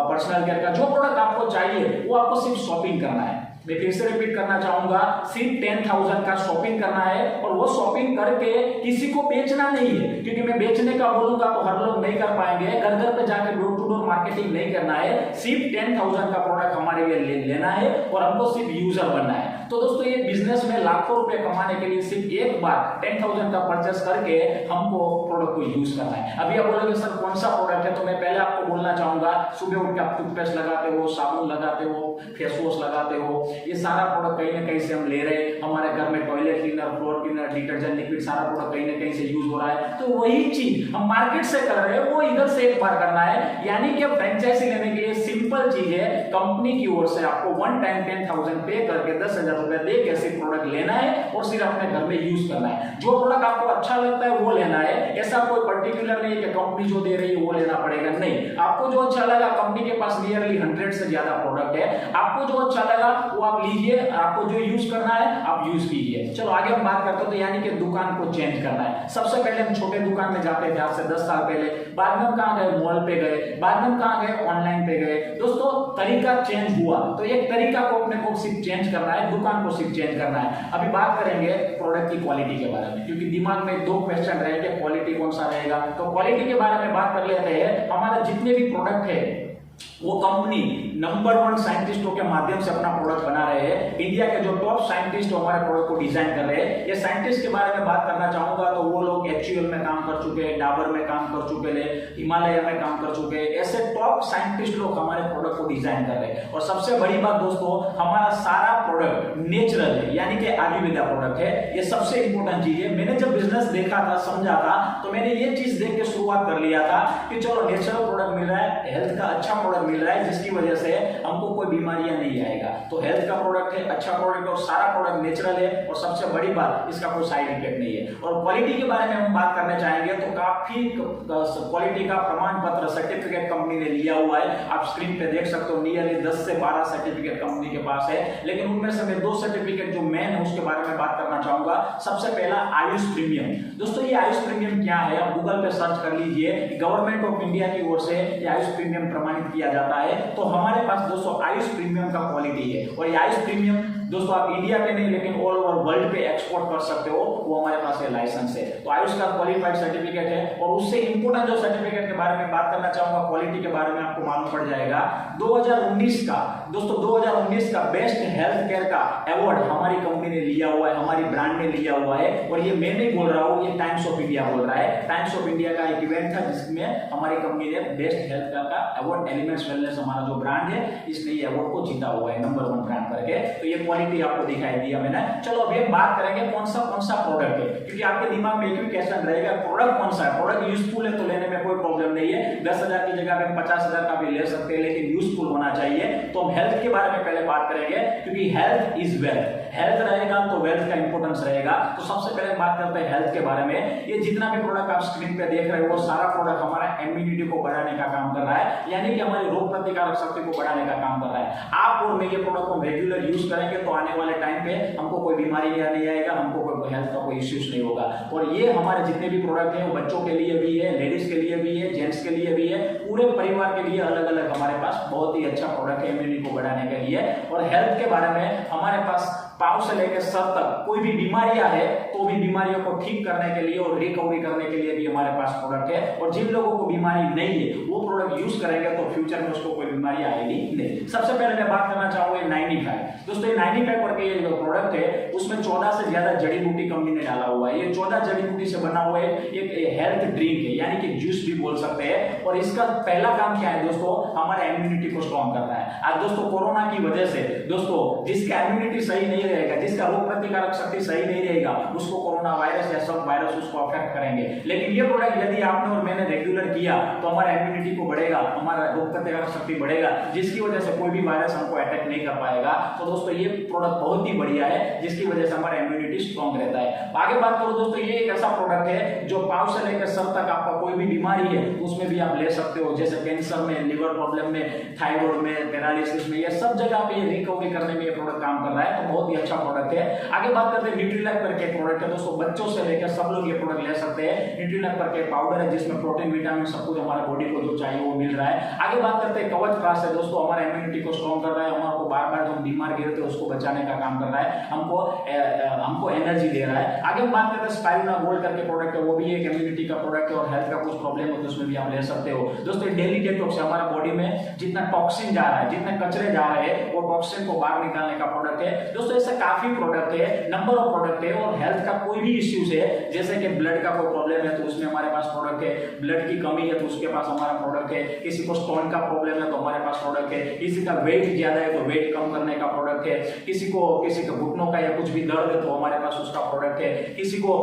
[SPEAKER 1] पर्सनल केयर का, जो प्रोडक्ट आपको चाहिए वो आपको सिर्फ शॉपिंग करना है। मैं फिर से रिपीट करना चाहूंगा, सिर्फ 10,000 का शॉपिंग करना है और वो शॉपिंग करके किसी को बेचना नहीं है, क्योंकि मैं बेचने का बोलूंगा तो हर लोग नहीं कर पाएंगे। घर घर पे जाकर डोर टू डोर मार्केटिंग नहीं करना है, सिर्फ 10,000 का प्रोडक्ट हमारे लिए लेना है और हमको सिर्फ यूजर बनना है। तो दोस्तों ये बिजनेस में लाखों रुपए कमाने के लिए सिर्फ एक बार 10,000 का परचेस करके हमको प्रोडक्ट को यूज करना है। अभी आप बोलोगे सर कौन सा प्रोडक्ट है, तो मैं पहले आपको बोलना चाहूंगा, सुबह उठ के आप टूथपेस्ट लगाते हो, साबुन लगाते हो, फेस वॉश लगाते हो, ये सारा प्रोडक्ट कहीं ना कहीं से हम ले रहे हैं। हमारे घर में toilet cleaner, floor cleaner, detergent, liquid, सारा प्रोडक्ट कहीं ना कहीं से यूज हो रहा है। तो वही चीज हम मार्केट से कर रहे हैं, वो इधर से एक बार करना है। यानी कि फ्रेंचाइजी लेने के लिए सिंपल चीज है, कंपनी की ओर से आपको वन टाइम 10,000 पे करके 10,000 रुपए दे के सिर्फ प्रोडक्ट लेना है और सिर्फ अपने घर में यूज करना है। जो प्रोडक्ट आपको अच्छा लगता है वो लेना है, ऐसा कोई पर्टिकुलर नहीं है कि कंपनी जो दे रही है वो लेना पड़ेगा, नहीं। आपको जो अच्छा लगा, कंपनी के पास नियरली 100 से ज्यादा प्रोडक्ट है, आपको जो अच्छा लगा वो आप लीजिए, आपको जो यूज करना है आप यूज कीजिए। चलो आगे हम बात करते हैं, तो यानी कि दुकान को चेंज करना है। सबसे पहले हम छोटे दुकान में जाते थे आज से 10 साल पहले, बाद में हम कहां गए, मॉल पे गए, बाद में हम कहां गए, ऑनलाइन पे गए। दोस्तों तरीका चेंज हुआ, तो एक तरीका को अपने को सिर्फ चेंज करना है, दुकान को सिर्फ चेंज करना है। अभी बात करेंगे प्रोडक्ट की क्वालिटी के बारे में, क्योंकि दिमाग में 2 क्वेश्चन रहेंगे, क्वालिटी कौन सा रहेगा। तो क्वालिटी के बारे में बात कर लेते हैं। हमारे जितने भी प्रोडक्ट है वो कंपनी नंबर 1 साइंटिस्टों के माध्यम से अपना प्रोडक्ट बना रहे हैं। इंडिया के जो टॉप साइंटिस्ट हमारे प्रोडक्ट को डिजाइन कर रहे हैं, ये साइंटिस्ट के बारे में बात करना चाहूंगा तो वो लोग HUL में काम कर चुके हैं, डाबर में काम कर चुके हैं, हिमालय में काम कर चुके हैं। ऐसे टॉप साइंटिस्ट लोग हमारे प्रोडक्ट को डिजाइन कर रहे हैं। और सबसे बड़ी बात दोस्तों, हमारा सारा प्रोडक्ट नेचुरल है, यानी कि आयुर्वेदा प्रोडक्ट है। ये सबसे इंपॉर्टेंट चीज है। मैंने जब बिजनेस देखा था, समझा था, तो मैंने ये चीज देख के शुरुआत कर लिया था कि चलो नेचुरल प्रोडक्ट मिल रहा है, हेल्थ का अच्छा प्रोडक्ट मिल रहा है, जिसकी वजह से हमको कोई बीमारियां नहीं आएगा। तो हेल्थ का प्रोडक्ट है, अच्छा प्रोडक्ट है और सारा प्रोडक्ट नेचुरल है। और सबसे बड़ी बात, इसका कोई साइड इफेक्ट नहीं है। और क्वालिटी के बारे में हम बात करना चाहेंगे तो काफी क्वालिटी का प्रमाण पत्र सर्टिफिकेट कंपनी ने लिया हुआ है। आप स्क्रीन पे देख सकते हो, नियरली 10 से 12 सर्टिफिकेट कंपनी के पास है। लेकिन उनमें से मैं 2 सर्टिफिकेट जो मेन है उसके बारे में बात करना चाहूंगा। सबसे पहला आयुष प्रीमियम। दोस्तों ये आयुष प्रीमियम क्या है, आप गूगल पे सर्च कर लीजिए। गवर्नमेंट ऑफ इंडिया की ओर से ये आयुष प्रीमियम प्रमाणित किया जाता है। तो हमारे पास दोस्तों आयुष प्रीमियम का क्वालिटी है। और ये आयुष प्रीमियम दोस्तों आप इंडिया के नहीं लेकिन ऑल ओवर वर्ल्ड पे एक्सपोर्ट कर सकते हो, वो हमारे पास है लाइसेंस है। तो आयुष का क्वालिफाइड सर्टिफिकेट है। और उससे इंपोर्टेंट जो सर्टिफिकेट के बारे में बात करना चाहूंगा, क्वालिटी के बारे में आपको मालूम पड़ जाएगा। 2019 का दोस्तों 2019 का बेस्ट हेल्थ केयर का अवार्ड हमारी कंपनी ने लिया हुआ है, हमारी ब्रांड ने लिया हुआ है। और ये मैं नहीं बोल रहा हूँ, ये टाइम्स ऑफ इंडिया बोल रहा है। टाइम्स ऑफ इंडिया का एक इवेंट था जिसमें हमारी कंपनी ने बेस्ट हेल्थ केयर का अवार्ड, एलिमेंट्स वेलनेस हमारा जो ब्रांड है, इसने ये अवार्ड को जीता हुआ है नंबर 1 ब्रांड करके। तो ये क्वालिटी आपको दिखाई दिया मैंने। चलो अभी हम बात करेंगे कौन सा प्रोडक्ट है, क्योंकि आपके दिमाग में एक ही क्वेश्चन रहेगा, प्रोडक्ट कौन सा है। प्रोडक्ट यूजफुल है तो लेने में कोई प्रॉब्लम नहीं है, 10,000 की जगह पे 50,000 का भी ले सकते हैं, लेकिन यूजफुल होना चाहिए। तो हम हेल्थ के बारे में पहले बात करेंगे, क्योंकि हेल्थ इज वेल्थ। हेल्थ रहेगा तो वेल्थ का इंपॉर्टेंस रहेगा। तो सबसे पहले बात करते हैं हेल्थ के बारे में। ये जितना भी प्रोडक्ट आप स्क्रीन पे देख रहे हो, वो सारा प्रोडक्ट हमारा इम्यूनिटी को बढ़ाने का काम कर रहा है, यानी कि हमारी रोग प्रतिकारक शक्ति को बढ़ाने का काम कर रहा है। आप और मैं ये प्रोडक्ट को रेगुलर यूज करेंगे तो आने वाले टाइम पे हमको कोई बीमारी नहीं आएगा, हमको कोई हेल्थ का कोई इश्यूज नहीं होगा। और ये हमारे जितने भी प्रोडक्ट हैं वो बच्चों के लिए भी है, लेडीज के लिए भी है, जेंट्स के लिए भी है, पूरे परिवार के लिए अलग अलग हमारे पास बहुत ही अच्छा प्रोडक्ट है इम्यूनिटी को बढ़ाने के लिए। और हेल्थ के बारे में हमारे पास पांव से लेकर सर तक कोई भी बीमारियां है तो भी बीमारियों को ठीक करने के लिए और रिकवरी करने के लिए भी हमारे पास प्रोडक्ट है। और जिन लोगों को बीमारी नहीं है वो प्रोडक्ट यूज करेंगे तो फ्यूचर में उसको कोई बीमारी आएगी नहीं। सबसे पहले मैं बात करना चाहूंगा 95। दोस्तों ये 95 करके ये जो प्रोडक्ट है उसमें 14 से ज्यादा जड़ी बूटी कंपनी ने डाला हुआ है। ये 14 जड़ी बूटी से बना हुआ है, एक हेल्थ ड्रिंक है, यानी कि जूस भी बोल सकते हैं। और इसका पहला काम क्या है दोस्तों, हमारे इम्यूनिटी को स्ट्रॉन्ग करना है। आज दोस्तों कोरोना की वजह से दोस्तों जिसका इम्यूनिटी सही नहीं रहेगा, जिसका रोग प्रतिकारक शक्ति सही नहीं रहेगा, उसको कोरोना वायरस या सब वायरस उसको अफेक्ट करेंगे। लेकिन ये प्रोडक्ट यदि आपने और मैंने रेगुलर किया तो हमारा इम्यूनिटी को बढ़ेगा, हमारा रोग प्रतिकारक शक्ति बढ़ेगा, जिसकी वजह से कोई भी वायरस हमको अटैक नहीं कर पाएगा। तो दोस्तों ये प्रोडक्ट बहुत ही बढ़िया है, जिसकी वजह से हमारा इम्यूनिटी स्ट्रॉन्ग रहता है। आगे बात करो दोस्तों, ये एक ऐसा प्रोडक्ट है जो पांव से लेकर सर तक आपका कोई भी बीमारी है उसमें भी आप ले सकते हो, जैसे कैंसर में, लिवर प्रॉब्लम में, थायराइड में, पैरालिसिस में, ये सब जगह पे रिकवरी करने में ये प्रोडक्ट काम कर रहा है। तो बहुत ही अच्छा प्रोडक्ट है। आगे बात करते हैं न्यूट्रीलाइफ करके प्रोडक्ट है दोस्तों, बच्चों से लेकर सब लोग ये प्रोडक्ट ले सकते हैं। न्यूट्रीलाइफ करके पाउडर है जिसमें प्रोटीन, विटामिन सब कुछ हमारे बॉडी को जो चाहिए वो मिल रहा है। आगे बात करते हैं कवच प्राश है दोस्तों, हमारा इम्यूनिटी को स्ट्रॉन्ग कर रहा है, हमारे को बार बार जो बीमार गिरते हैं उसको बचाने का काम कर रहा है, हमको एनर्जी दे रहा है। आगे बात करते हैं स्पाइरुलिना गोल्ड करके प्रोडक्ट है, वो भी एक इम्यूनिटी का प्रोडक्ट है और हेल्थ का कुछ प्रॉब्लम हो तो उसमें भी आप ले सकते हो दोस्तों। डेली डिटॉक्स है, हमारा बॉडी में जितना टॉक्सिन जा रहा है, जितने कचरे जा रहे हैं वो टॉक्सिन को बाहर निकालने का प्रोडक्ट है दोस्तों। ऐसे काफी प्रोडक्ट है, नंबर ऑफ प्रोडक्ट है। और हेल्थ का कोई भी इश्यूज है, जैसे कि ब्लड का कोई प्रॉब्लम है तो उसमें हमारे पास प्रोडक्ट है, ब्लड की कमी है तो उसके पास हमारा प्रोडक्ट है, किसी को स्टोन का प्रॉब्लम है तो हमारे पास प्रोडक्ट है, किसी का वेट ज्यादा है तो वेट कम करने का प्रोडक्ट है, किसी का घुटनों का या कुछ भी दर्द है तो हमारे पास उसका प्रोडक्ट है, किसी को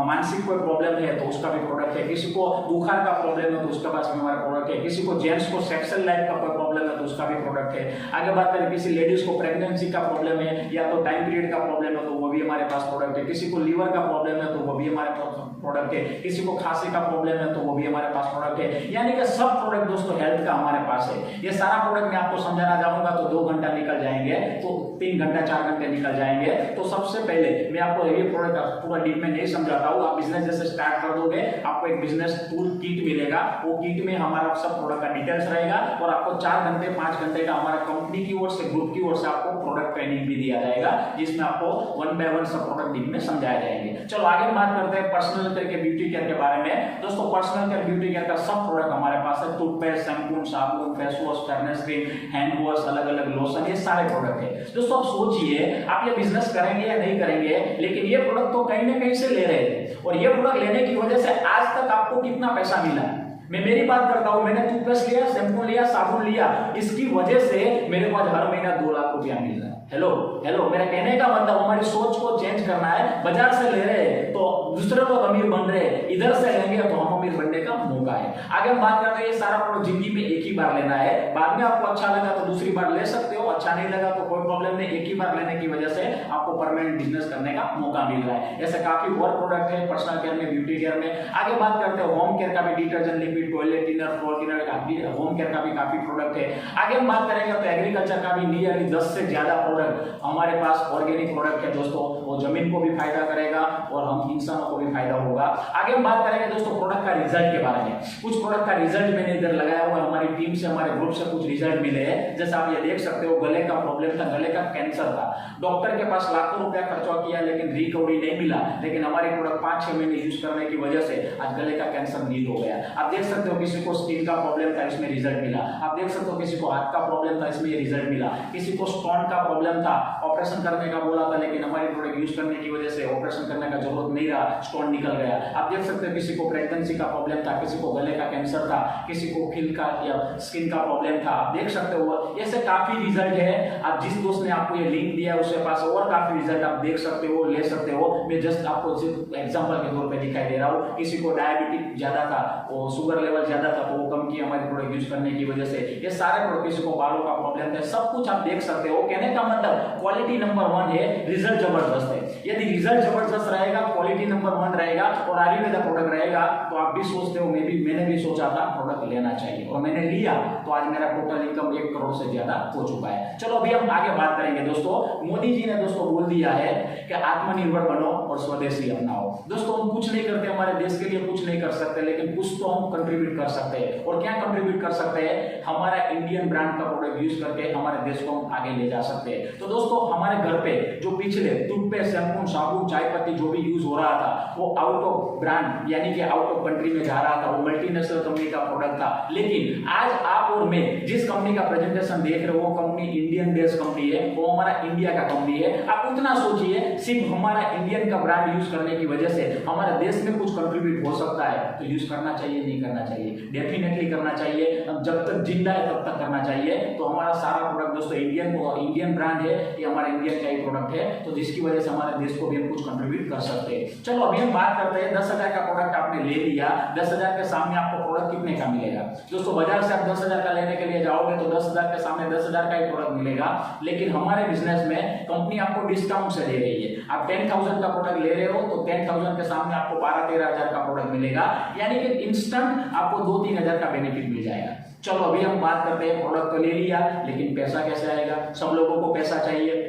[SPEAKER 1] मानसिक कोई प्रॉब्लम है तो उसका भी प्रोडक्ट है, किसी को बुखार का प्रॉब्लम है तो उसके पास भी हमारा प्रोडक्ट है, किसी को जेंट्स को सेक्सुअल लाइफ का कोई प्रॉब्लम है तो उसका भी प्रोडक्ट है। आगे बात करें किसी लेडीज को प्रेगनेंसी का प्रॉब्लम है या तो टाइम पीरियड का प्रॉब्लम है तो वो भी हमारे पास प्रोडक्ट है। किसी को लीवर का प्रॉब्लम है तो वो भी हमारे पास प्रोडक्ट है। किसी को खांसी का प्रॉब्लम है तो वो भी हमारे पास प्रोडक्ट है। यानी कि सब प्रोडक्ट दोस्तों हेल्थ का हमारे पास है। ये सारा प्रोडक्ट मैं आपको समझाना चाहूंगा तो 2 घंटा निकल जाएंगे, तो 3 घंटा 4 घंटे निकल जाएंगे। तो सबसे पहले मैं आपको ये प्रोडक्ट पूरा डीप में नहीं समझाता हूँ। आप बिजनेस जैसे स्टार्ट कर दोगे आपको एक बिजनेस टूल किट मिलेगा। वो किट में हमारा सब प्रोडक्ट का डिटेल्स रहेगा और आपको 4 घंटे 5 घंटे का हमारा कंपनी की ओर से, ग्रुप की ओर से आपको प्रोडक्ट ट्रेनिंग भी दिया जाएगा, जिसमें आपको 1 बाय 1 सब प्रोडक्ट डीप में समझाए जाएंगे। चलो आगे बात करते हैं पर्सनल केयर के ब्यूटी केयर के बारे में। दोस्तों पर्सनल केयर ब्यूटी केयर का सब प्रोडक्ट हमारे पास है। टूथपेस्ट, शैम्पू, साबुन, face wash, fairness cream, hand wash, अलग अलग लोशन, ये सारे प्रोडक्ट है। दोस्तों आप सोचिए आप ये बिजनेस करेंगे या नहीं करेंगे, लेकिन ये प्रोडक्ट तो कहीं ना कहीं से ले रहे थे और ये प्रोडक्ट लेने की वजह से आज तक आपको कितना पैसा मिला। मैं मेरी बात करता हूं, मैंने टूथपेस्ट लिया, शैम्पू लिया, साबुन लिया, इसकी वजह से मेरे को हर महीना 2 लाख रुपया मिल रहा है। हेलो हेलो, मेरा कहने का मतलब हमारी सोच को चेंज करना है। बाजार से ले रहे हैं तो दूसरे लोग अमीर बन रहे हैं, इधर से लेंगे तो हम अमीर बनने का मौका है। आगे हम बात करते हैं ये सारा प्रोडक्ट जिंदगी में एक ही बार लेना है। बाद में आपको अच्छा लगा तो दूसरी बार ले सकते हो, अच्छा नहीं लगा तो कोई प्रॉब्लम नहीं। एक ही बार लेने की वजह से आपको परमानेंट बिजनेस करने का मौका मिल रहा है। ऐसे काफी और प्रोडक्ट है पर्सनल केयर में, ब्यूटी केयर में। आगे बात करते हैं होम केयर का भी, detergent, liquid, toilet cleaner, floor cleaner का भी, होम केयर का भी काफी प्रोडक्ट है। आगे हम बात करेंगे तो एग्रीकल्चर का भी नियरली 10 से ज्यादा प्रोडक्ट हमारे पास ऑर्गेनिक प्रोडक्ट है दोस्तों। वो जमीन को भी फायदा करेगा और हम इंसानों को भी फायदा होगा। आगे हम बात करेंगे दोस्तों प्रोडक्ट का रिजल्ट के बारे में। कुछ प्रोडक्ट का रिजल्ट मैंने इधर लगाया हुआ है, हमारी टीम से, हमारे ग्रुप से कुछ रिजल्ट मिले हैं। जैसे आप ये देख सकते हो, गले का प्रॉब्लम था, गले का कैंसर था, डॉक्टर के पास लाखों रुपया खर्चा किया लेकिन रिकवरी नहीं मिला। लेकिन हमारे प्रोडक्ट 5-6 महीने यूज करने की वजह से आज गले का कैंसर नील हो गया। आप देख सकते हो किसी को स्किन का प्रॉब्लम था, इसमें रिजल्ट मिला। आप देख सकते हो किसी को हाथ का प्रॉब्लम था, इसमें रिजल्ट मिला। किसी को स्टोन का प्रॉब्लम था, ऑपरेशन करने का बोला था लेकिन हमारी प्रोडक्ट यूज करने की वजह से ऑपरेशन करने का जरूरत नहीं रहा, स्टोन निकल गया। आप देख सकते हो किसी को प्रेगनेंसी का प्रॉब्लम था, किसी को गले का कैंसर था, किसी को खिल का या स्किन का प्रॉब्लम था। आप देख सकते हो ऐसे काफी रिजल्ट है। आप जिस दोस्त ने आपको ये लिंक दिया उसके पास और काफी रिजल्ट आप देख सकते हो, ले सकते हो। मैं जस्ट आपको सिर्फ एग्जांपल के तौर पे दिखाई दे रहा हूँ। किसी को डायबिटीज ज्यादा था, वो शुगर लेवल ज्यादा था तो वो कम किया हमारी प्रोडक्ट यूज करने की वजह से। ये सारे प्रोडक्ट, किसी को बालों का प्रॉब्लम था, सब कुछ आप देख सकते हो। कहने का मतलब क्वालिटी नंबर 1 है, रिजल्ट जबरदस्त है। यदि रिजल्ट जबरदस्त रहेगा, क्वालिटी नंबर 1 रहेगा और आयुर्वेदा प्रोडक्ट रहेगा तो आप भी सोचते हो, मैंने भी सोचा था प्रोडक्ट लेना चाहिए और मैंने लिया तो आज मेरा टोटल इनकम 1 करोड़ से ज्यादा हो चुका है। चलो अभी हम आगे बात करेंगे दोस्तों। मोदी जी ने दोस्तों बोल दिया है कि आत्मनिर्भर बनो और स्वदेशी अपनाओ। दोस्तों हम कुछ नहीं करते, हमारे देश के लिए कुछ नहीं कर सकते, लेकिन कुछ तो हम कंट्रीब्यूट कर सकते हैं। और क्या कंट्रीब्यूट कर सकते हैं? हमारा इंडियन ब्रांड का प्रोडक्ट यूज करके हमारे देश को हम आगे ले जा सकते हैं। तो दोस्तों हमारे घर पे जो पिछले टूथपेस्ट, शैम्पू, साबुन, चाय पत्ती जो भी यूज हो रहा था वो आउट ऑफ ब्रांड यानी कि आउट ऑफ कंट्री में जा रहा था, वो मल्टीनेशनल कंपनी का प्रोडक्ट था। लेकिन आज आप और मैं जिस कंपनी का प्रेजेंटेशन देख रहे हो वो कंपनी इंडियन बेस्ड कंपनी है, वो हमारा इंडिया का कंपनी है। आप उतना सोचिए, सिर्फ हमारा इंडियन का ब्रांड यूज करने की वजह से हमारे देश में कुछ कंट्रीब्यूट हो सकता है। तो यूज करना चाहिए, नहीं करना चाहिए? डेफिनेटली करना चाहिए। जब तक जिंदा है तब तक करना चाहिए। तो हमारा सारा प्रोडक्ट दोस्तों इंडियन ब्रांड है, ये हमारा इंडियन का ही प्रोडक्ट है, तो जिसकी वजह से हमारे देश को भी हम कुछ कंट्रीब्यूट कर सकते हैं। चलो अभी हम बात करते हैं 10,000 का प्रोडक्ट आपने ले लिया, 10,000 के सामने आपको प्रोडक्ट कितने का मिलेगा? दोस्तों बाजार से आप 10,000 का लेने के लिए जाओगे तो 10,000 के सामने 10,000 का ही प्रोडक्ट मिलेगा। लेकिन हमारे बिजनेस में कंपनी आपको डिस्काउंट से दे रही है। आप 10,000 का प्रोडक्ट ले रहे हो तो 10,000 के सामने आपको 12-13,000 का प्रोडक्ट मिलेगा, यानी कि इंस्टेंट आपको 2-3,000 का बेनिफिट मिल जाएगा। चलो अभी हम बात करते हैं, प्रोडक्ट तो ले लिया लेकिन पैसा कैसे आएगा? सब लोगों को पैसा चाहिए।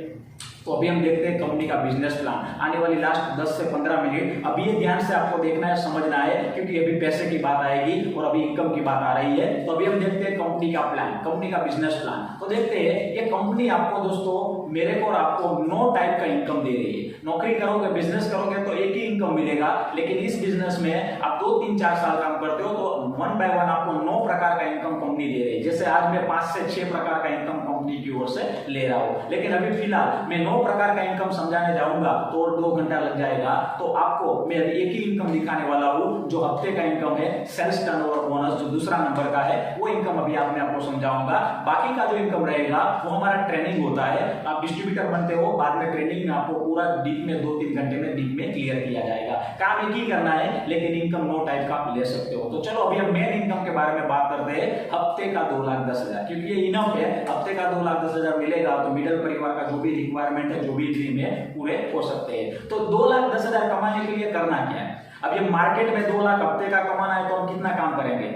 [SPEAKER 1] तो अभी हम देखते हैं कंपनी का बिजनेस प्लान। आने वाली लास्ट 10 से 15 मिनट अभी ये ध्यान से आपको देखना है, समझना है, क्योंकि अभी पैसे की बात आएगी और अभी इनकम की बात आ रही है। तो अभी हम देखते हैं कंपनी का प्लान, कंपनी का बिजनेस प्लान। तो देखते हैं ये कंपनी आपको दोस्तों, मेरे को और आपको 9 टाइप का इनकम दे रही है। नौकरी करोगे, बिजनेस करोगे तो एक ही इनकम मिलेगा, लेकिन इस बिजनेस में आप 2-3-4 साल काम करते हो तो 1 बाय 1 आपको 9 प्रकार का इनकम कंपनी दे रही है। जैसे आज मैं 5 से 6 प्रकार का इनकम कंपनी की ओर से ले रहा हूं। लेकिन अभी फिलहाल मैं 9 प्रकार का इनकम समझाने जाऊंगा तो 2 घंटा लग जाएगा। तो आपको मैं एक ही इनकम दिखाने वाला हूं जो हफ्ते का इनकम है, सेल्स टर्नओवर बोनस जो दूसरा नंबर का है, वो इनकम अभी आपको समझाऊंगा। बाकी का जो इनकम रहेगा वो हमारा ट्रेनिंग होता है, आप डिस्ट्रीब्यूटर बनते हो, बाद में ट्रेनिंग में आपको पूरा डीप में 2-3 घंटे में डीप में क्लियर किया जाएगा। काम एक ही करना है लेकिन इनकम 9 टाइप का आप ले सकते हो। तो चलो अभी हम मेन इनकम के बारे में बात करते हैं, हफ्ते का 2,10,000, क्योंकि ये इनफ है। हफ्ते का 2,10,000 मिलेगा तो मिडिल परिवार का जो भी रिक्वायरमेंट है, जो भी ड्रीम है, पूरे हो सकते हैं। तो 2,10,000 कमाने के लिए करना क्या है? अब ये मार्केट में 2 लाख हफ्ते का कमाना है तो हम कितना काम करेंगे?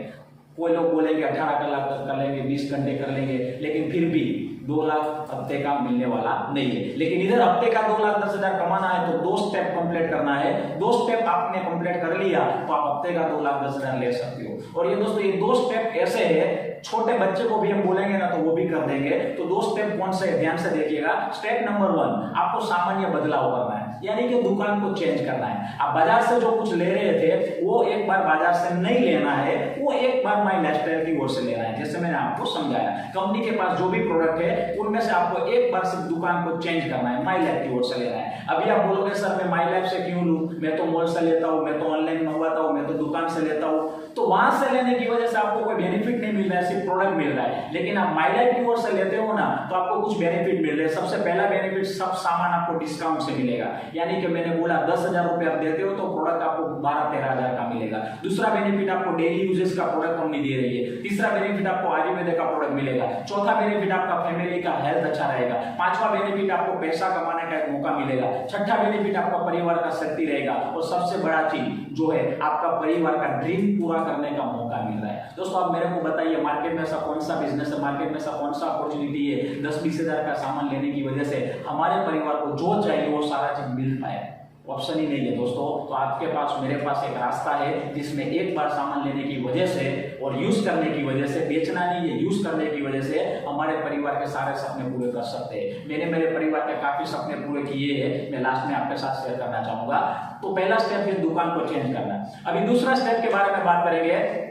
[SPEAKER 1] कोई लोग बोलेंगे 18 लाख कर लेंगे, 20 घंटे कर लेंगे, लेकिन फिर भी 2 लाख हफ्ते का मिलने वाला नहीं है। लेकिन इधर हफ्ते का 2,10,000 कमाना है तो 2 स्टेप कंप्लीट करना है। 2 स्टेप आपने कंप्लीट कर लिया तो आप हफ्ते का 2,10,000 ले सकते हो। और ये दोस्तों ये 2 स्टेप ऐसे है, छोटे बच्चे को भी हम बोलेंगे ना तो वो भी कर देंगे। तो 2 स्टेप कौन से, ध्यान से देखिएगा। स्टेप नंबर 1, आपको सामान्य बदलाव करना है, यानी कि दुकान को चेंज करना है। आप बाजार से जो कुछ ले रहे थे वो एक बार बाजार से नहीं लेना है, वो एक बार माई लाइफस्टाइल की ओर से लेना है। जैसे मैंने आपको समझाया, कंपनी के पास जो भी प्रोडक्ट है उनमें से आपको एक बार सिर्फ दुकान को चेंज करना है, माई लाइफ की ओर से लेना है। अभी आप बोलोगे सर मैं माई लाइफ से क्यों लूं, मैं तो मॉल से लेता हूं, मैं तो ऑनलाइन मंगवाता हूं, मैं तो दुकान से लेता हूं। तो वहां से लेने की वजह से आपको कोई बेनिफिट नहीं मिल रहा है, सिर्फ प्रोडक्ट मिल रहा है। लेकिन आप माई लाइफ की ओर से लेते हो ना तो आपको कुछ बेनिफिट मिल रहे हैं। सबसे पहला बेनिफिट, सब सामान आपको डिस्काउंट से मिलेगा, यानी कि मैंने बोला 10,000 रुपए आप देते हो तो प्रोडक्ट आपको 12-13 हजार का मिलेगा। दूसरा बेनिफिट आपको डेली यूजेस का प्रोडक्ट कंपनी दे रही है। तीसरा बेनिफिट आपको आयुर्वेद का प्रोडक्ट मिलेगा। चौथा बेनिफिट आपका फैमिली का हेल्थ अच्छा रहेगा। पांचवा बेनिफिट आपको पैसा कमाने का एक मौका मिलेगा। छठा बेनिफिट आपका परिवार का शक्ति रहेगा। और सबसे बड़ा चीज जो है आपका परिवार का ड्रीम पूरा करने का मौका मिल रहा है। दोस्तों आप मेरे को बताइए, मार्केट में ऐसा कौन सा बिजनेस है, मार्केट में ऐसा कौन सा अपॉर्चुनिटी है 10-20 हजार का सामान लेने की वजह से हमारे परिवार को जो चाहिए वो सारा चीज मिल पाए? ऑप्शन ही नहीं है दोस्तों। तो आपके पास, मेरे पास एक रास्ता है जिसमें एक बार सामान लेने की वजह से और यूज करने की वजह से, बेचना नहीं है, यूज करने की वजह से हमारे परिवार के सारे सपने पूरे कर सकते हैं। मैंने मेरे परिवार के काफी सपने पूरे किए हैं, मैं लास्ट में आपके साथ शेयर करना चाहूंगा। तो पहला स्टेप है दुकान को चेंज करना। अभी दूसरा स्टेप के बारे में बात करेंगे।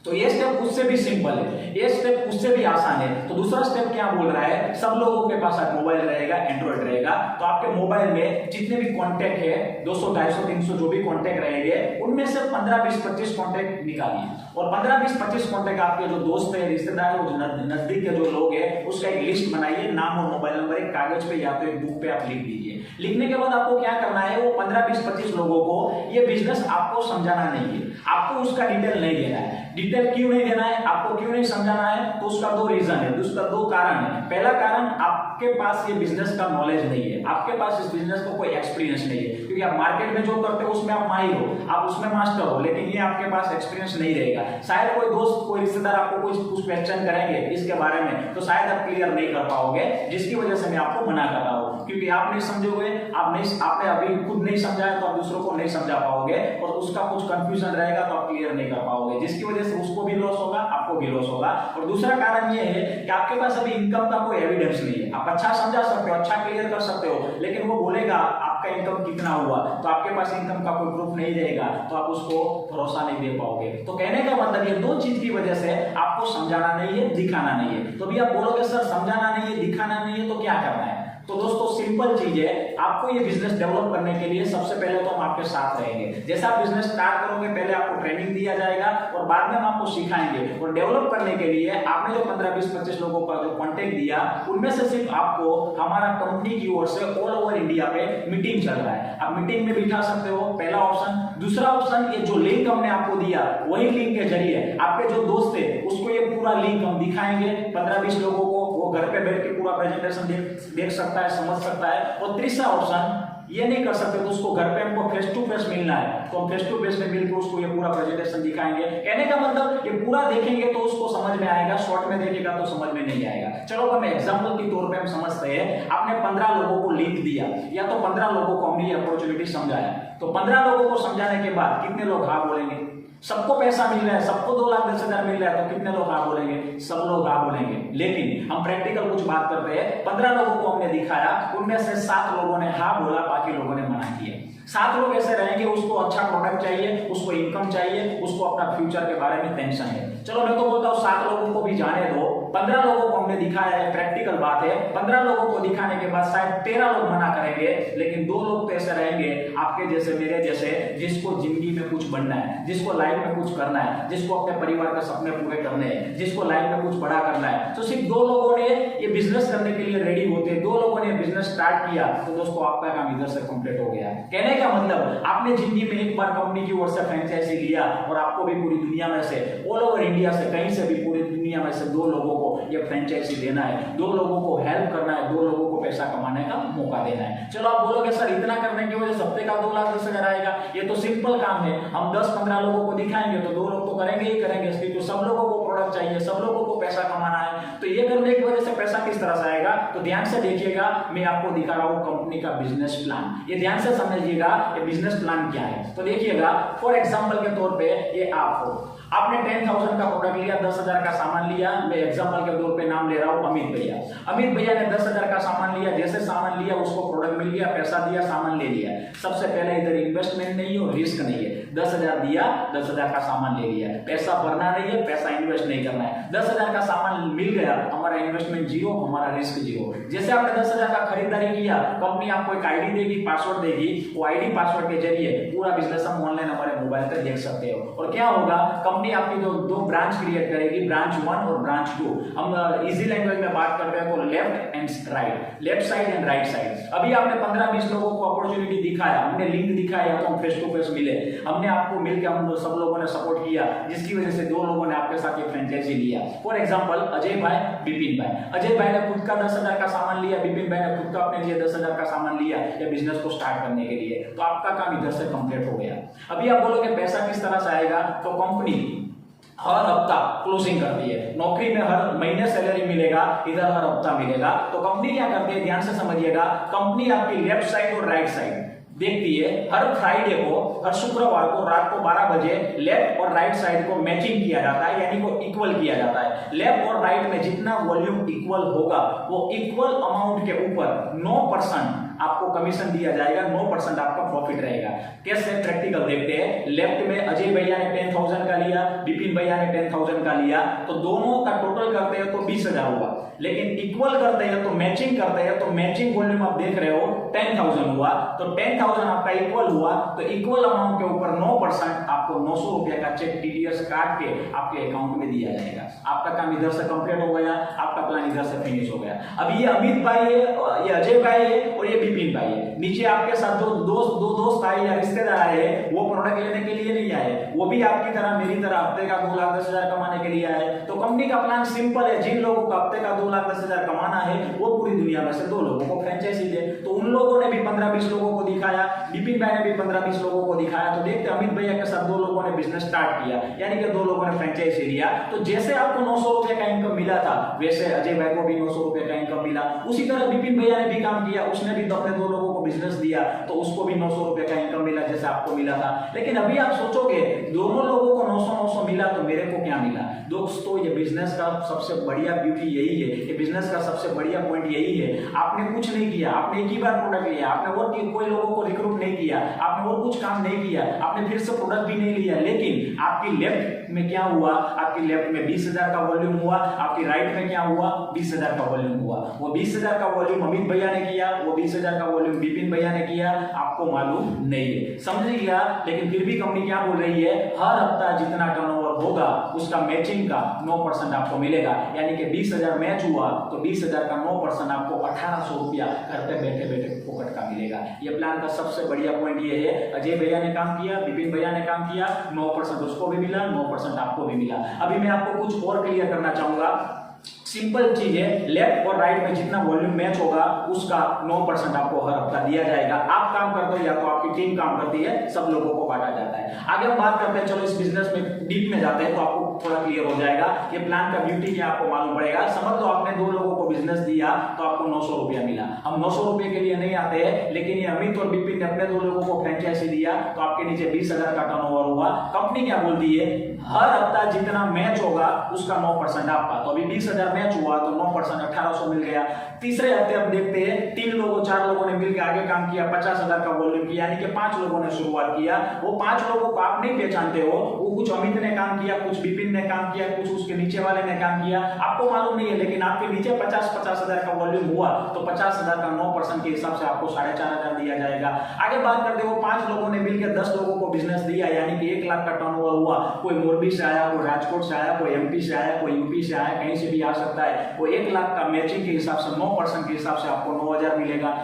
[SPEAKER 1] तो ये स्टेप उससे भी सिंपल है, ये स्टेप उससे भी आसान है। तो दूसरा स्टेप क्या बोल रहा है, सब लोगों के पास मोबाइल रहेगा, एंड्रॉइड रहेगा। तो आपके मोबाइल में जितने भी कॉन्टेक्ट है, 200, 250, 300 जो भी कॉन्टेक्ट रहेंगे, उनमें से 15, 20, 25 कॉन्टेक्ट निकालिए। और 15, 20, 25 कॉन्टेक्ट आपके जो दोस्त है, रिश्तेदार है, नजदीक के जो लोग है, उसका एक लिस्ट बनाइए, नाम और मोबाइल नंबर एक कागज पे या तो एक बुक पे आप लिख दीजिए। लिखने के बाद आपको क्या करना है, वो 15, 20, 25 लोगों को ये बिजनेस आपको समझाना नहीं है, आपको उसका डिटेल नहीं देना है। डिटेल क्यों नहीं देना है, आपको क्यों नहीं समझाना है, तो उसका 2 रीजन है, उसका 2 कारण है। पहला कारण, आपके पास ये बिजनेस का नॉलेज नहीं है, आपके पास इस बिजनेस को कोई एक्सपीरियंस नहीं है। क्योंकि आप मार्केट में जो करते हो उसमें आप माहिर हो, आप उसमें मास्टर हो, लेकिन ये आपके पास एक्सपीरियंस नहीं रहेगा। शायद कोई दोस्त, कोई रिश्तेदार आपको कुछ क्वेश्चन करेंगे इसके बारे में, तो शायद आप क्लियर नहीं कर पाओगे, जिसकी वजह से मैं आपको मना कर रहा हूं। क्योंकि आप नहीं समझोगे, आपने अभी खुद नहीं समझाया तो आप दूसरों को नहीं समझा पाओगे, और उसका कुछ कंफ्यूजन रहेगा तो आप क्लियर नहीं कर पाओगे, जिसकी वजह से उसको भी लॉस होगा, आपको भी लॉस होगा। और दूसरा कारण ये है कि आपके पास अभी इनकम का कोई एविडेंस नहीं है। आप अच्छा समझा सकते हो, अच्छा क्लियर कर सकते हो, लेकिन वो बोलेगा आपका इनकम कितना हुआ, तो आपके पास इनकम का कोई प्रूफ नहीं रहेगा, तो आप उसको भरोसा नहीं दे पाओगे। तो कहने का मतलब ये 2 चीज की वजह से आपको समझाना नहीं है, दिखाना नहीं है। तो भी आप बोलोगे सर समझाना नहीं है, दिखाना नहीं है, तो क्या करना है? तो दोस्तों सिंपल चीज है, आपको ये बिजनेस डेवलप करने के लिए सबसे पहले तो हम आपके साथ रहेंगे। जैसा आप बिजनेस स्टार्ट करोगे, पहले आपको ट्रेनिंग दिया जाएगा और बाद में हम आपको सिखाएंगे। और डेवलप करने के लिए आपने जो 15, 20, 25 लोगों का जो कॉन्टेक्ट दिया, उनमें से सिर्फ आपको हमारा कंपनी की ओर से ऑल ओवर इंडिया पे मीटिंग चल रहा है, आप मीटिंग में बिठा सकते हो, पहला ऑप्शन। दूसरा ऑप्शन, ये जो लिंक हमने आपको दिया, वही लिंक के जरिए आपके जो दोस्त है उसको ये पूरा लिंक हम दिखाएंगे। 15-20 लोगों को वो घर पे बैठ के पूरा प्रेजेंटेशन देख सकता है, समझ सकता है। और तीसरा ऑप्शन, ये नहीं कर सकते तो उसको घर पे हमको फेस टू फेस मिलना है, तो हम फेस टू फेस में मिलकर उसको ये पूरा प्रेजेंटेशन दिखाएंगे। कहने का मतलब ये पूरा देखेंगे तो उसको समझ में आएगा, शॉर्ट में देखेगा तो समझ में नहीं आएगा। चलो हम एग्जांपल के तौर पे हम समझते हैं, आपने 15 लोगों को लिंक दिया या तो 15 लोगों को हमने अपॉर्चुनिटी समझाया, तो 15 लोगों को समझाने के बाद कितने लोग हाँ बोलेंगे? सबको पैसा मिल रहा है, सबको 2,10,000 मिल रहा है, तो कितने लोग हाँ बोलेंगे? सब लोग हाँ बोलेंगे। लेकिन हम प्रैक्टिकल कुछ बात करते हैं, 15 लोगों को हमने दिखाया, उनमें से 7 लोगों ने हाँ बोला, बाकी लोगों ने मना किया। 7 लोग ऐसे रहेंगे, उसको अच्छा प्रोडक्ट चाहिए, उसको इनकम चाहिए, उसको अपना फ्यूचर के बारे में टेंशन है। चलो मैं तो बोलता हूँ 7 लोगों को भी जाने दो, 15 लोगों को हमने दिखाया है, प्रैक्टिकल बात है। 15 लोगों को दिखाने के बाद शायद 13 लोग मना करेंगे, लेकिन 2 लोग तो ऐसे रहेंगे आपके जैसे मेरे जैसे, जिसको जिंदगी में कुछ बनना है, जिसको लाइफ में कुछ करना है, जिसको अपने परिवार के सपने पूरे करने हैं, जिसको लाइफ में कुछ बड़ा करना है। तो सिर्फ 2 लोगों ने ये बिजनेस करने के लिए रेडी होते हैं, 2 लोगों ने बिजनेस स्टार्ट किया, तो दोस्तों आपका काम इधर से कंप्लीट हो गया। कहने का मतलब आपने जिंदगी में एक बार कंपनी की ओर से फ्रेंचाइजी लिया और आपको भी पूरी दुनिया में से, ऑल ओवर इंडिया से, कहीं से भी पूरी दुनिया में से 2 लोगों को ये फ्रेंचाइजी देना है, 2 लोगों को हेल्प करना है, 2 लोगों को पैसा कमाने का मौका देना है। चलो आप बोलोगे सर इतना करने की वजह से हफ्ते का 2,10,000 आएगा, ये तो सिंपल काम है, हम 10-15 लोगों को दिखाएंगे तो 2 लोग तो करेंगे ही करेंगे, इसलिए तो सब लोगों को प्रोडक्ट चाहिए, सब लोगों को पैसा कमाना है, तो ये करने की वजह से पैसा किस तरह से आएगा? तो ध्यान से देखिएगा, मैं आपको दिखा रहा हूं कंपनी का बिजनेस प्लान, ये ध्यान से समझिएगा ये बिजनेस प्लान क्या है। तो देखिएगा, फॉर एग्जांपल के तौर पे ये आप हो, आपने 10,000 का प्रोडक्ट लिया, 10,000 का सामान लिया, मैं एग्जांपल के तौर पे नाम ले रहा हूं अमित भैया। अमित भैया ने 10,000 का सामान लिया, जैसे सामान लिया उसको प्रोडक्ट मिल गया, पैसा दिया, सामान ले लिया। सबसे पहले इधर इन्वेस्टमेंट नहीं है और रिस्क नहीं है, 10,000 दिया, 10,000 का सामान ले लिया, पैसा भरना नहीं है, पैसा इन्वेस्ट नहीं करना है, 10,000 का सामान मिल गया, हमारा इन्वेस्टमेंट जीरो, हमारा रिस्क जीरो। जैसे आपने 10,000 का खरीदारी किया, कंपनी आपको एक आईडी देगी, पासवर्ड देगी, वो आईडी पासवर्ड के जरिए पूरा बिजनेस हम ऑनलाइन हमारे मोबाइल पर देख सकते हो। और क्या होगा, कंपनी आपकी दो ब्रांच क्रिएट करेगी, ब्रांच 1 और ब्रांच 2। हम इजी लैंग्वेज में बात करते हैं तो left and right, left side and right side. अभी आपने 15-20 लोगों को अपॉर्चुनिटी दिखाया, हमने लिंक दिखाया, तो हम फेस टू फेस मिले, हमने आपको मिलकर हम सब लोगों ने सपोर्ट किया, जिसकी वजह से 2 लोगों ने आपके साथ ये फ्रेंचाइजी लिया। फॉर एग्जांपल अजय भाई, विपिन भाई। अजय भाई ने खुद का 10,000 का सामान लिया, विपिन भाई ने खुद का अपने लिए 10,000 का सामान लिया या बिजनेस को स्टार्ट करने के लिए, तो आपका काम इधर से कंप्लीट हो गया। अभी आप बोलोगे पैसा किस तरह से आएगा, तो कंपनी हर हफ्ता क्लोजिंग करती है, नौकरी में हर महीने सैलरी मिलेगा, इधर हर हफ्ता मिलेगा। तो कंपनी क्या करती है, ध्यान से समझिएगा, कंपनी आपकी लेफ्ट साइड और राइट साइड देखती है। हर फ्राइडे को, हर शुक्रवार को रात को 12 बजे लेफ्ट और राइट साइड को मैचिंग किया जाता है, यानी को इक्वल किया जाता है। लेफ्ट और राइट में जितना वॉल्यूम इक्वल होगा, वो इक्वल अमाउंट के ऊपर 9% आपको कमीशन दिया जाएगा, 9% आपका प्रॉफिट रहेगा। कैसे, प्रैक्टिकल देखते हैं। लेफ्ट में अजय भैया ने 10,000 का लिया, विपिन भैया ने 10,000 का लिया, तो दोनों का टोटल करते हैं तो 20,000 हुआ। लेकिन इक्वल करते हैं तो मैचिंग करते हैं, तो मैचिंग वॉल्यूम आप देख रहे हो 10,000 हुआ, तो 10,000 आपका इक्वल हुआ, तो इक्वल अमाउंट के ऊपर 9% आपको 900 रुपए का चेक टीडीएस काट के आपके अकाउंट में दिया जाएगा। आपका काम इधर से कंप्लीट हो गया, आपका प्लान इधर से फिनिश हो गया। अब ये अमित भाई है, ये अजय भाई है और ये विपिन भाई है। नीचे आपके साथ दो दोस्त आए या रिश्तेदार आए, वो प्रोडक्ट लेने के लिए नहीं आए, वो भी आपकी तरह मेरी तरह हफ्ते का 2,10,000 कमाने के लिए आए। तो कंपनी का प्लान सिंपल है, जिन लोगों को हफ्ते का 2,10,000 कमाना है, वो पूरी दुनिया में से 2 लोगों को फ्रेंचाइजी दे। तो उन लोगों ने भी 15-20 लोगों को दिखाया, विपिन भाई ने भी 15-20 लोगों को दिखाया। तो देखते अमित भैया के साथ 2 लोगों ने बिजनेस स्टार्ट किया, यानी कि 2 लोगों ने फ्रेंचाइजी लिया। तो जैसे आपको 900 रुपए का इनकम मिला था, वैसे अजय भाई को भी 900 रुपए का इनकम मिला। उसी तरह विपिन भैया ने भी काम किया, उसने भी अपने 2 लोगों को बिजनेस दिया, तो उसको भी 900 रुपए का इनकम मिला जैसे आपको मिला था। लेकिन अभी आप सोचोगे दोनों लोगों को 900 मिला तो मेरे को क्या मिला? दोस्तों, ये बिजनेस का सबसे बढ़िया ब्यूटी यही है, ये बिजनेस का सबसे बढ़िया पॉइंट यही है, आपने कुछ नहीं किया, आपने एक ही बार प्रोडक्ट लिया, आपने और कोई लोगों को रिक्रूट नहीं किया, आपने और कुछ काम नहीं किया, आपने फिर से प्रोडक्ट भी नहीं लिया, लेकिन आपकी लेफ्ट में क्या हुआ, आपकी लेफ्ट में 20,000 का वॉल्यूम हुआ, आपकी राइट में क्या हुआ, 20,000 का वॉल्यूम हुआ। वो 20,000 का वॉल्यूम अमित भैया ने किया, वो 20,000 का वॉल्यूम विपिन भैया ने किया, आपको मालूम नहीं है, समझिएगा। लेकिन फिर भी कंपनी क्या बोल रही है, हर हफ्ता जितना टर्नओवर होगा उसका मैचिंग का 9% आपको मिलेगा, यानी कि 20,000 मैच हुआ तो 20,000 का 9% आपको 1,800 रुपया घर पे बैठे बैठे पॉकेट का मिलेगा। ये प्लान का सबसे बढ़िया पॉइंट ये है, अजय भैया ने काम किया, विपिन भैया ने काम किया, 9% उसको भी मिला, 9% आपको भी मिला। अभी मैं आपको कुछ और क्लियर करना चाहूंगा। सिंपल चीज है, लेफ्ट और राइट में जितना वॉल्यूम मैच होगा उसका 9% आपको हर हफ्ता दिया जाएगा। आप काम करते हो या तो आपकी टीम काम करती है, सब लोगों को बांटा जाता है। आगे हम बात करते हैं, चलो इस बिजनेस में डीप में जाते हैं तो आपको थोड़ा क्लियर हो जाएगा। ये प्लान का ब्यूटी क्या आपको मालूम पड़ेगा। समझ लो आपने 2 लोगों को बिजनेस दिया तो आपको 900 रुपया मिला। हम 900 रुपए के लिए नहीं आते हैं, लेकिन ये अमित और विपिन ने अपने 2 लोगों को फ्रेंचाइजी दिया तो आपके नीचे 20,000 का टर्नओवर हुआ। कंपनी क्या बोलती है, हर हफ्ता जितना मैच होगा उसका 9% आपका। तो अभी 20,000 मैच हुआ तो 9% 1,800 मिल गया। तीसरे हफ्ते हम देखते हैं 3 लोगों 4 लोगों ने मिलकर आगे काम किया, 50,000 का वॉल्यूम किया, यानी कि 5 लोगों ने शुरुआत किया। वो 5 लोगों को आप नहीं पहचानते हो, वो कुछ अमित ने काम किया, कुछ विपिन टीम ने काम किया, कुछ उसके नीचे वाले ने काम किया, आपको मालूम नहीं है, लेकिन आपके नीचे 50 हजार का वॉल्यूम हुआ तो 50,000 का 9% के हिसाब से आपको 4,500 दिया जाएगा। आगे बात करते हो 5 लोगों ने मिलकर 10 लोगों को बिजनेस दिया, यानी कि 1 लाख का टर्नओवर हुआ। कोई मोरबी से आया, कोई राजकोट से आया, कोई एमपी से आया, कोई यूपी से आया, कहीं से भी आ सकता है। वो 1 लाख का मैचिंग के हिसाब से 9% के हिसाब से आपको 9,000 मिलेगा।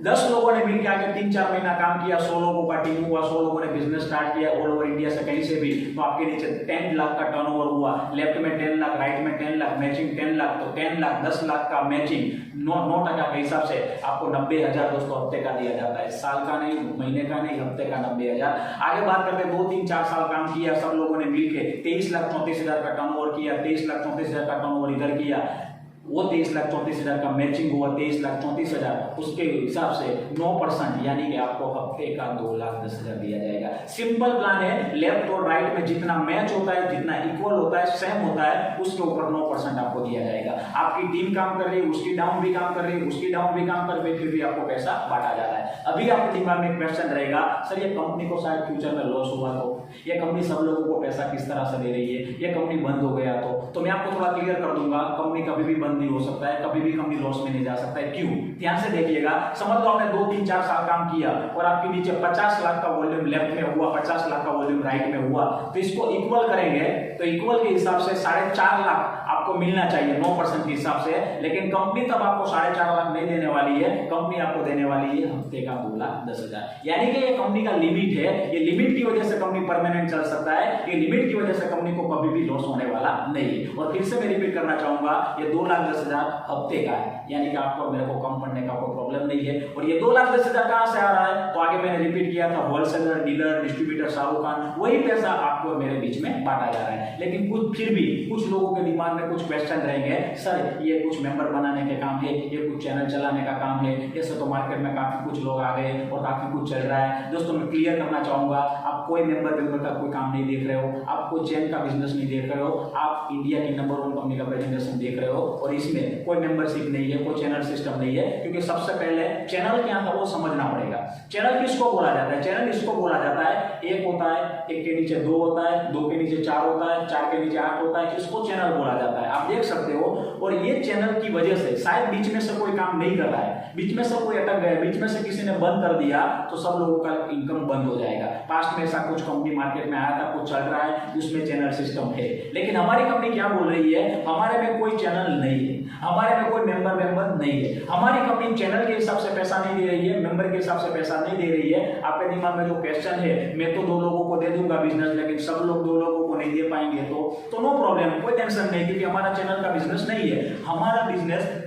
[SPEAKER 1] 10 लोगों ने मिलकर आके 3-4 महीना काम किया, 100 लोगों का टीम हुआ, 100 लोगों ने बिजनेस स्टार्ट किया ऑल ओवर इंडिया से कहीं से भी, तो आपके नीचे 10 लाख का टर्नओवर हुआ। लेफ्ट में 10 लाख, राइट में 10 लाख, मैचिंग 10 लाख, तो 10 लाख 10 लाख का मैचिंग 9% के हिसाब से आपको 90,000 दोस्तों हफ्ते का दिया जाता है। साल का नहीं, महीने का नहीं, हफ्ते का 90,000। आगे बात करते 2-3-4 साल काम किया सब लोगों ने मिलकर 23,34,000 का टर्नओवर किया, 23,34,000 का टर्नओवर इधर किया, वो 23,34,000 का मैचिंग हुआ, 23,34,000, उसके हिसाब से 9% यानी कि आपको हफ्ते का 2,10,000 दिया जाएगा। सिंपल प्लान है, लेफ्ट और राइट में जितना मैच होता है, जितना इक्वल होता है, सेम होता है, उसके ऊपर 9% आपको दिया जाएगा। आपकी टीम काम कर रही है, उसकी डाउन भी काम कर रही है, उसकी डाउन भी काम कर रही है, फिर भी आपको पैसा बांटा जा रहा है। अभी आपके दिमाग में क्वेश्चन रहेगा, सर ये कंपनी को शायद फ्यूचर में लॉस हुआ तो, ये कंपनी सब लोगों को पैसा किस तरह से दे रही है, ये कंपनी बंद हो गया तो मैं आपको थोड़ा क्लियर कर दूंगा, कंपनी कभी भी बंद नहीं हो सकता है, कभी भी कंपनी लॉस में नहीं जा सकता है। क्यों? ध्यान से देखिएगा। समझ लो आपने 2-3-4 साल काम किया और आपके नीचे 50 लाख का वॉल्यूम लेफ्ट में हुआ, 50 लाख का वॉल्यूम राइट में हुआ, तो इसको इक्वल करेंगे तो इक्वल के हिसाब से 4.5 लाख आपको मिलना चाहिए 9% के हिसाब से। लेकिन कंपनी तब आपको 4.5 लाख नहीं देने वाली है, कंपनी आपको देने वाली है हफ्ते का 2,10,000। यानी कि ये कंपनी का लिमिट है, ये लिमिट की वजह से कंपनी परमानेंट चल सकता है, ये लिमिट की वजह से कंपनी को कभी भी लॉस होने वाला नहीं है। और फिर से मैं रिपीट करना चाहूंगा, ये 2,10,000 हफ्ते का है, यानी कि आपको मेरे को कम पड़ने का कोई प्रॉब्लम नहीं है। और ये 2,10,000 कहां से आ रहा है, तो आगे मैंने रिपीट किया था, wholesaler, dealer, distributor, Shahrukh Khan, वही पैसा आपको मेरे बीच में बांटा जा रहा है। लेकिन फिर भी कुछ लोगों के दिमाग में कुछ क्वेश्चन रहेंगे, सर ये कुछ मेंबर बनाने के काम है, ये कुछ चैनल चलाने का काम है, ऐसे तो मार्केट में काफी कुछ लोग आ गए और काफी कुछ चल रहा है। दोस्तों मैं क्लियर करना चाहूंगा, आप कोई मेंबर का कोई काम नहीं देख रहे हो, आप कोई चैन का बिजनेस नहीं देख रहे हो, आप इंडिया की नंबर 1 कंपनी का प्रेजेंटेशन देख रहे हो और इसमें कोई मेंबरशिप नहीं है, कोई चैनल सिस्टम नहीं है। क्योंकि सबसे पहले चैनल क्या था वो समझना पड़ेगा। चैनल किसको बोला जाता है? चैनल इसको बोला जाता है, एक होता है, एक के नीचे 2 होता है, 2 के नीचे 4 होता है, 4 के नीचे 8 होता है, इसको चैनल बोला जाता है। आप देख सकते हो। और ये चैनल की वजह से शायद बीच में से कोई काम नहीं कर रहा है, बीच में से कोई अटक गया, बीच में से किसी ने बंद कर दिया, तो सब लोगों का इनकम बंद हो जाएगा। पास्ट में ऐसा कुछ कंपनी मार्केट में आया था, कुछ चल रहा है, उसमें चैनल सिस्टम है। लेकिन हमारी कंपनी क्या बोल रही है, हमारे में कोई चैनल नहीं है, हमारे में कोई मेंबर नहीं है। हमारी कंपनी चैनल के हिसाब से पैसा नहीं दे रही है, मेंबर के हिसाब से पैसा नहीं दे रही है। आपके दिमाग में जो क्वेश्चन है, मैं तो 2 लोगों को दे दूंगा बिजनेस, लेकिन सब लोग 2 लोगों को नहीं दे पाएंगे, तो नो प्रॉब्लम, कोई टेंशन नहीं, क्योंकि हमारा चैनल का बिजनेस नहीं है, हमारा बिजनेस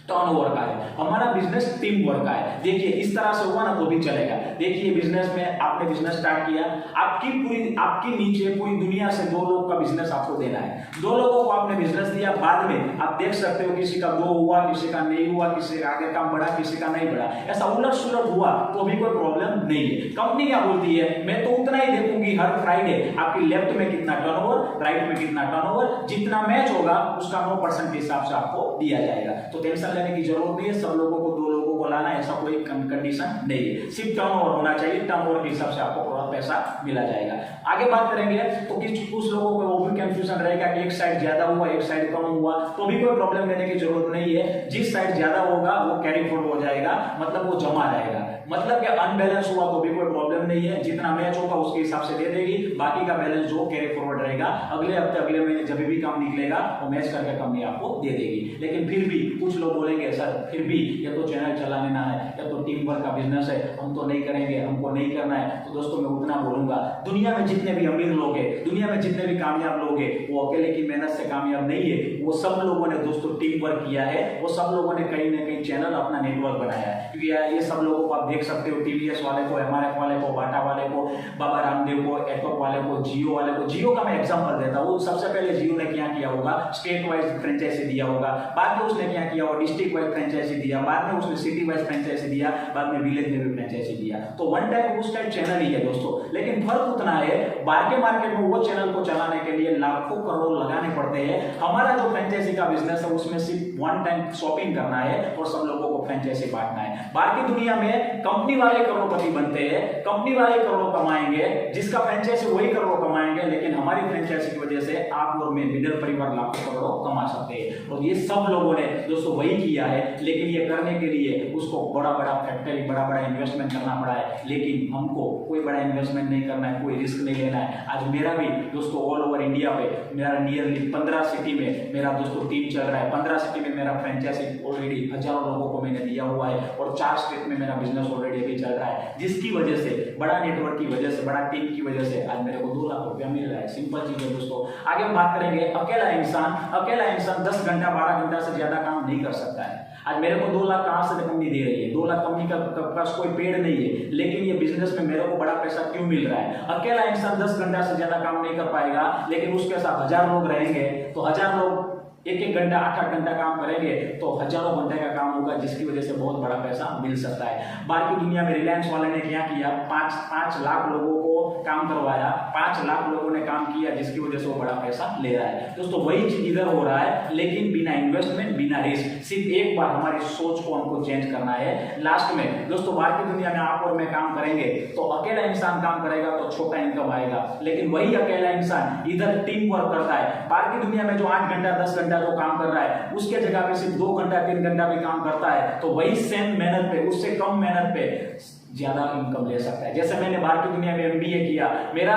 [SPEAKER 1] टर्नओवर का है, हमारा बिजनेस टीम वर्क का है। देखिए इस तरह से हुआ ना तो भी चलेगा। देखिए बिजनेस में आपने बिजनेस स्टार्ट किया, आपके नीचे पूरी दुनिया से 2 लोग का बिजनेस आपको देना है, 2 लोगों को आपने बिजनेस दिया, बाद में आप देख सकते हो किसी का 2 हुआ, किसी का नहीं हुआ, किसी का आगे काम बढ़ा, किसी का नहीं बढ़ा, ऐसा उलट सुलट हुआ तो भी कोई प्रॉब्लम नहीं है। कंपनी क्या बोलती है, मैं तो उतना ही देखूंगी हर फ्राइडे आपकी लेफ्ट में कितना टर्नओवर, राइट में कितना टर्नओवर, जितना मैच होगा उसका 9% के हिसाब से आपको दिया जाएगा। तो टेंशन लेने की जरूरत नहीं है, सब लोगों को 2 लोगों को लाना ऐसा कोई कंडीशन नहीं है, सिर्फ टर्नओवर होना चाहिए, टर्नओवर के हिसाब से आपको पूरा पैसा मिला जाएगा। आगे बात करेंगे तो कुछ लोगों को वो भी कंफ्यूजन रहेगा कि एक साइड ज्यादा हुआ, एक साइड कम हुआ, तो भी कोई प्रॉब्लम लेने की जरूरत नहीं है। जिस साइड ज्यादा होगा वो कैरी फॉरवर्ड हो जाएगा, मतलब वो जमा रहेगा, मतलब कि अनबैलेंस हुआ तो भी कोई प्रॉब्लम नहीं है, जितना मैच होगा उसके हिसाब से दे देगी, बाकी का बैलेंस जो कैरी फॉरवर्ड रहेगा अगले हफ्ते अगले महीने जब भी काम निकलेगा वो मैच करके कंपनी आपको दे देगी। लेकिन फिर भी कुछ लोग बोलेंगे सर फिर भी ये तो चैनल चलाने ना है, या तो टीम वर्क का बिजनेस है, हम तो नहीं करेंगे, हमको नहीं करना है। तो दोस्तों मैं उतना बोलूंगा, दुनिया में जितने भी अमीर लोग हैं, दुनिया में जितने भी कामयाब लोग हैं, वो अकेले की मेहनत से कामयाब नहीं है, वो सब लोगों ने दोस्तों टीम वर्क किया है, वो सब लोगों ने कहीं ना कहीं चैनल अपना नेटवर्क बनाया है। क्योंकि ये सब लोगों को आप देख सकते हो, टीवीएस वाले को, एमआरएफ वाले को, बाटा वाले को, बाबा रामदेव को, एटॉप वाले को, जियो वाले को। जियो का मैं एग्जांपल देता हूँ, सबसे पहले जियो ने क्या किया होगा, स्टेट वाइज फ्रेंचाइजी दिया होगा, बाद में उसने क्या किया होगा, डिस्ट्रिक्ट वाइज फ्रेंचाइजी दिया, बाद में उसने सिटी वाइज फ्रेंचाइजी दिया, बाद में विलेज में भी फ्रेंचाइजी दिया। तो वन टाइम उस टाइप चैनल ही है दोस्तों, लेकिन फर्क उतना है, बाहर के मार्केट में वो चैनल को चलाने के लिए लाखों करोड़ लगाने पड़ते हैं। हमारा जो फ्रेंचाइजी का बिजनेस है उसमें सिर्फ वन टाइम शॉपिंग करना है और सब लोगों को फ्रेंचाइजी बांटना है। बाहर की दुनिया में कंपनी वाले करोड़पति बनते हैं, कंपनी वाले करोड़ों कमाएंगे, जिसका फ्रेंचाइजी वही करोड़ों कमाएंगे, लेकिन हमारी फ्रेंचाइजी की वजह से आप और मैं मिडिल परिवार लाखों करोड़ों कमा सकते हैं। और ये सब लोगों ने दोस्तों वही किया है, लेकिन ये करने के लिए उसको बड़ा बड़ा फैक्ट्री, बड़ा बड़ा इन्वेस्टमेंट करना पड़ा है। लेकिन हमको कोई बड़ा इन्वेस्टमेंट नहीं करना है, कोई रिस्क नहीं लेना है। आज मेरा भी दोस्तों ऑल ओवर इंडिया पे मेरा नियरली 15 सिटी में मेरा दोस्तों टीम चल रहा है। 15 सिटी में मेरा फ्रेंचाइजी ऑलरेडी हजारों लोगों को मैंने दिया हुआ है और 4 स्टेट में मेरा बिजनेस ऑलरेडी अभी चल रहा है, जिसकी वजह से, बड़ा नेटवर्क की वजह से, बड़ा टीम की वजह से आज मेरे को 2 लाख रुपया मिल रहा है। सिंपल चीज है दोस्तों। आगे हम बात करेंगे अकेला इंसान 10 घंटा 12 घंटा से ज्यादा काम नहीं कर सकता है। आज मेरे को 2 लाख कहां से कंपनी दे रही है? 2 लाख कंपनी का पास कोई पेड़ नहीं है, लेकिन ये बिजनेस में मेरे को बड़ा पैसा क्यों मिल रहा है? अकेला इंसान 10 घंटा से ज्यादा काम नहीं कर पाएगा, लेकिन उसके साथ 1000 लोग रहेंगे तो 1000 लोग 1-1 घंटा 8-8 घंटा काम करेंगे तो हजारों घंटे का काम होगा, जिसकी वजह से बहुत बड़ा पैसा मिल सकता है। बाकी दुनिया में रिलायंस वाले ने क्या किया? 5 लाख लोगों को काम करवाया, 5 लाख लोगों ने काम किया, जिसकी वजह से वो बड़ा पैसा ले रहा है। दोस्तों वही चीज इधर हो रहा है, लेकिन बिना इन्वेस्टमेंट, बिना रिस्क। सिर्फ एक बार हमारी सोच को हमको चेंज करना है। लास्ट में दोस्तों बाकी दुनिया में आप और मैं काम करेंगे तो अकेला इंसान काम करेगा तो छोटा इनकम आएगा, लेकिन वही अकेला इंसान इधर टीम वर्क करता है। बाकी दुनिया में जो 8 घंटा 10 घंटा जो काम कर रहा है, उसके जगह पे सिर्फ 2 घंटा 3 घंटा भी काम करता है, तो वही सेम मेहनत पे, उससे कम मेहनत पे ज्यादा इनकम ले सकता है। जैसे मैंने बाहर की दुनिया में एमबीए किया, मेरा